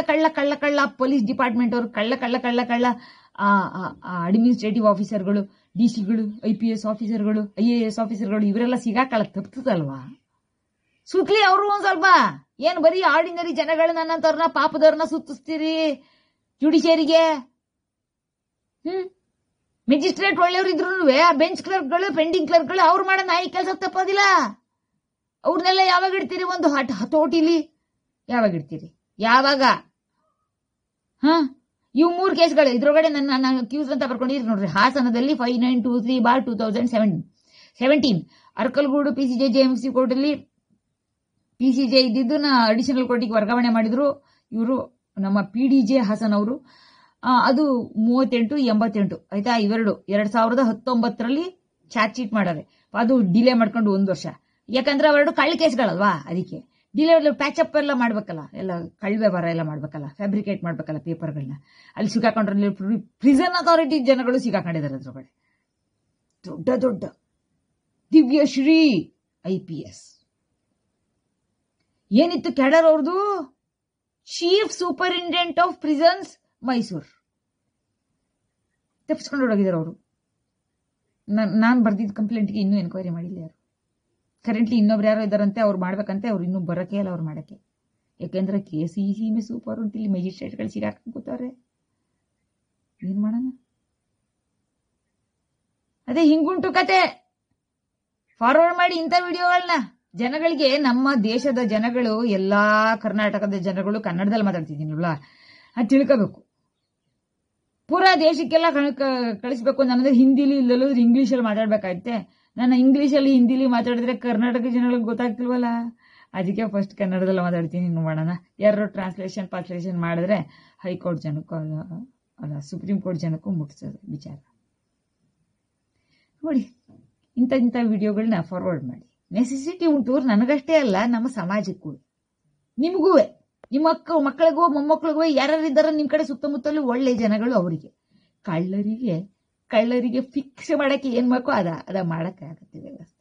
ಪೊಲೀಸ್ ಡಿಪಾರ್ಟ್ಮೆಂಟ್ ಅವರು ಕಳ್ಳ ಅಡ್ಮಿನಿಸ್ಟ್ರೇಟಿವ್ ಆಫೀಸರ್ಗಳು, DC ಗಳು, IPS ಆಫೀಸರ್ಗಳು, IAS ಆಫೀಸರ್ಗಳು ಇವರೆಲ್ಲ ಸಿಗಾಕಳ ತಪ್ತದಲ್ವಾ? ಸುತ್ಲಿ ಅವರು ಒಂದ್ ಸ್ವಲ್ಪ. ಏನ್ ಬರೀ ಆರ್ಡಿನರಿ ಜನಗಳು ನನ್ನಂತವ್ರನ್ನ ಪಾಪದವ್ರನ್ನ ಸುತ್ತಿಸ್ತೀರಿ ಜುಡಿಷಿಯರಿಗೆ? ಮೆಜಿಸ್ಟ್ರೇಟ್ ಒಳ್ಳೆಯವ್ರು ಇದ್ರು ಬೆಂಚ್ ಕ್ಲರ್ಕ್ಗಳು, ಪೆಂಡಿಂಗ್ ಕ್ಲರ್ಕ್ಗಳು ಅವ್ರು ಮಾಡೋ ನಾಯಿ ಕೆಲಸ ತಪ್ಪೋದಿಲ್ಲ. ಅವ್ರನ್ನೆಲ್ಲ ಯಾವಾಗ ಇಡ್ತೀರಿ ಒಂದು ಹತೋಟಿಲಿ? ಯಾವಾಗ ಇಡ್ತೀರಿ? ಯಾವಾಗ? ಇವು 3 ಕೇಸ್ಗಳು ಇದ್ರೊಳಗಡೆ ನನ್ನ ಅಕ್ಯೂಸ್ ಅಂತ ಬರ್ಕೊಂಡಿರಿ ನೋಡ್ರಿ. ಹಾಸನದಲ್ಲಿ 5923/2017 ಅರ್ಕಲ್ಗೂಡು PCJ JMC ಕೋರ್ಟಲ್ಲಿ PCJ ಇದ್ದಿದ್ದು ಅಡಿಷನಲ್ ಕೋರ್ಟಿಗೆ ವರ್ಗಾವಣೆ ಮಾಡಿದ್ರು ಇವರು ನಮ್ಮ PDJ ಹಾಸನ್ ಅವರು. ಅದು 38-88 ಆಯ್ತಾ. ಇವೆರಡು 2019ರಲ್ಲಿ ಚಾರ್ಜ್ ಶೀಟ್ ಮಾಡಾರೆ. ಅದು ಡಿಲೇ ಮಾಡ್ಕೊಂಡು 1 ವರ್ಷ. ಯಾಕಂದ್ರೆ ಅವೆರಡು ಕಳ್ಳ ಕೇಸ್ಗಳಲ್ವಾ, ಅದಕ್ಕೆ ಡಿಲೇ ಪ್ಯಾಚಪ್ ಎಲ್ಲ ಮಾಡ್ಬೇಕಲ್ಲ, ಎಲ್ಲ ಕಳ್ಳ ಎಲ್ಲ ಮಾಡ್ಬೇಕಲ್ಲ, ಫ್ಯಾಬ್ರಿಕೇಟ್ ಮಾಡ್ಬೇಕಲ್ಲ ಪೇಪರ್ಗಳನ್ನ. ಅಲ್ಲಿ ಸಿಗಾಕೊಂಡ್ರಲ್ಲಿ ಪ್ರಿಸನ್ ಅಥಾರಿಟಿ ಜನಗಳು ಸಿಗಾಕೊಂಡಿದ್ದಾರೆ. ಅದ್ರೊಳಗಡೆ ದೊಡ್ಡ ದಿವ್ಯಶ್ರೀ IPS ಏನಿತ್ತು ಕೆಡರ್ ಅವ್ರದ್ದು, chief superintendent of prisons Mysuru. ತಪ್ಪಿಸ್ಕೊಂಡು ಹೋಗಿದ್ದಾರೆ ಅವರು. ನಾನು ಬರ್ದಿದ್ದ ಕಂಪ್ಲೇಂಟ್ಗೆ ಇನ್ನೂ ಎನ್ಕ್ವೈರಿ ಮಾಡಿಲ್ಲ ಯಾರು. ಕರೆಂಟ್ಲಿ ಇನ್ನೊಬ್ರು ಯಾರೋ ಇದ್ದಾರಂತೆ, ಅವ್ರು ಮಾಡ್ಬೇಕಂತೆ. ಅವ್ರು ಇನ್ನೂ ಬರೋಕೆ ಇಲ್ಲ ಅವ್ರು ಮಾಡಕ್ಕೆ. ಯಾಕೆಂದ್ರೆ KCC ಸೂಪರ್ ಉಂಟು, ಇಲ್ಲಿ ಮ್ಯಾಜಿಸ್ಟ್ರೇಟ್ಗಳು ಸಿಗಾಕೊಂಡು ಕೂತವ್ರೆ. ಏನ್ ಮಾಡೋಣ? ಅದೇ ಹಿಂಗುಂಟು ಕತೆ. ಫಾರ್ವರ್ಡ್ ಮಾಡಿ ಇಂಥ ವಿಡಿಯೋಗಳನ್ನ ಜನಗಳಿಗೆ. ನಮ್ಮ ದೇಶದ ಜನಗಳು, ಎಲ್ಲಾ ಕರ್ನಾಟಕದ ಜನಗಳು ಕನ್ನಡದಲ್ಲಿ ಮಾತಾಡ್ತಿದ್ದೀನಲ್ಲ, ಅದು ತಿಳ್ಕೋಬೇಕು. ಪೂರಾ ದೇಶಕ್ಕೆಲ್ಲ ಕಳಿಸ್ಬೇಕು. ನನ್ನದು ಹಿಂದಿಲಿ ಇಲ್ಲಲ್ಲೋದ್ರೆ ಇಂಗ್ಲೀಷಲ್ಲಿ ಮಾತಾಡ್ಬೇಕಾಗುತ್ತೆ. ನಾನು ಇಂಗ್ಲೀಷಲ್ಲಿ ಹಿಂದಿಲಿ ಮಾತಾಡಿದ್ರೆ ಕರ್ನಾಟಕ ಜನಗಳಿಗೆ ಗೊತ್ತಾಗ್ತಿಲ್ವಲ್ಲ, ಅದಕ್ಕೆ ಫಸ್ಟ್ ಕನ್ನಡದಲ್ಲಿ ಮಾತಾಡ್ತೀನಿ. ನೋಡೋಣ, ಯಾರು ಟ್ರಾನ್ಸ್ಲೇಷನ್ ಮಾಡಿದ್ರೆ ಹೈಕೋರ್ಟ್ ಜನಕ್ಕೂ ಅಲ್ಲ ಸುಪ್ರೀಂ ಕೋರ್ಟ್ ಜನಕ್ಕೂ ಮುಟ್ಸೋದು ವಿಚಾರ. ನೋಡಿ, ಇಂಥ ವಿಡಿಯೋಗಳನ್ನ ಫಾರ್ವರ್ಡ್ ಮಾಡಿ. ನೆಸೆಸಿಟಿ ಉಂಟು, ನನಗಷ್ಟೇ ಅಲ್ಲ ನಮ್ಮ ಸಮಾಜಕ್ಕೂ, ನಿಮಗೂ, ನಿಮ್ಮ ಮಕ್ಕಳಿಗೂ ಮೊಮ್ಮಕ್ಕಳಿಗೂ ಯಾರ್ಯಾರಿದ್ದಾರ ನಿಮ್ಮ ಕಡೆ ಸುತ್ತಮುತ್ತಲೂ ಒಳ್ಳೆ ಜನಗಳು, ಅವರಿಗೆ ಕಳ್ಳರಿಗೆ ಫಿಕ್ಸ್ ಮಾಡಕ್ಕೆ ಏನ್ ಬೇಕೋ ಅದ ಮಾಡಕ್ಕೆ ಆಗತ್ತೆ ವ್ಯವಸ್ಥೆ.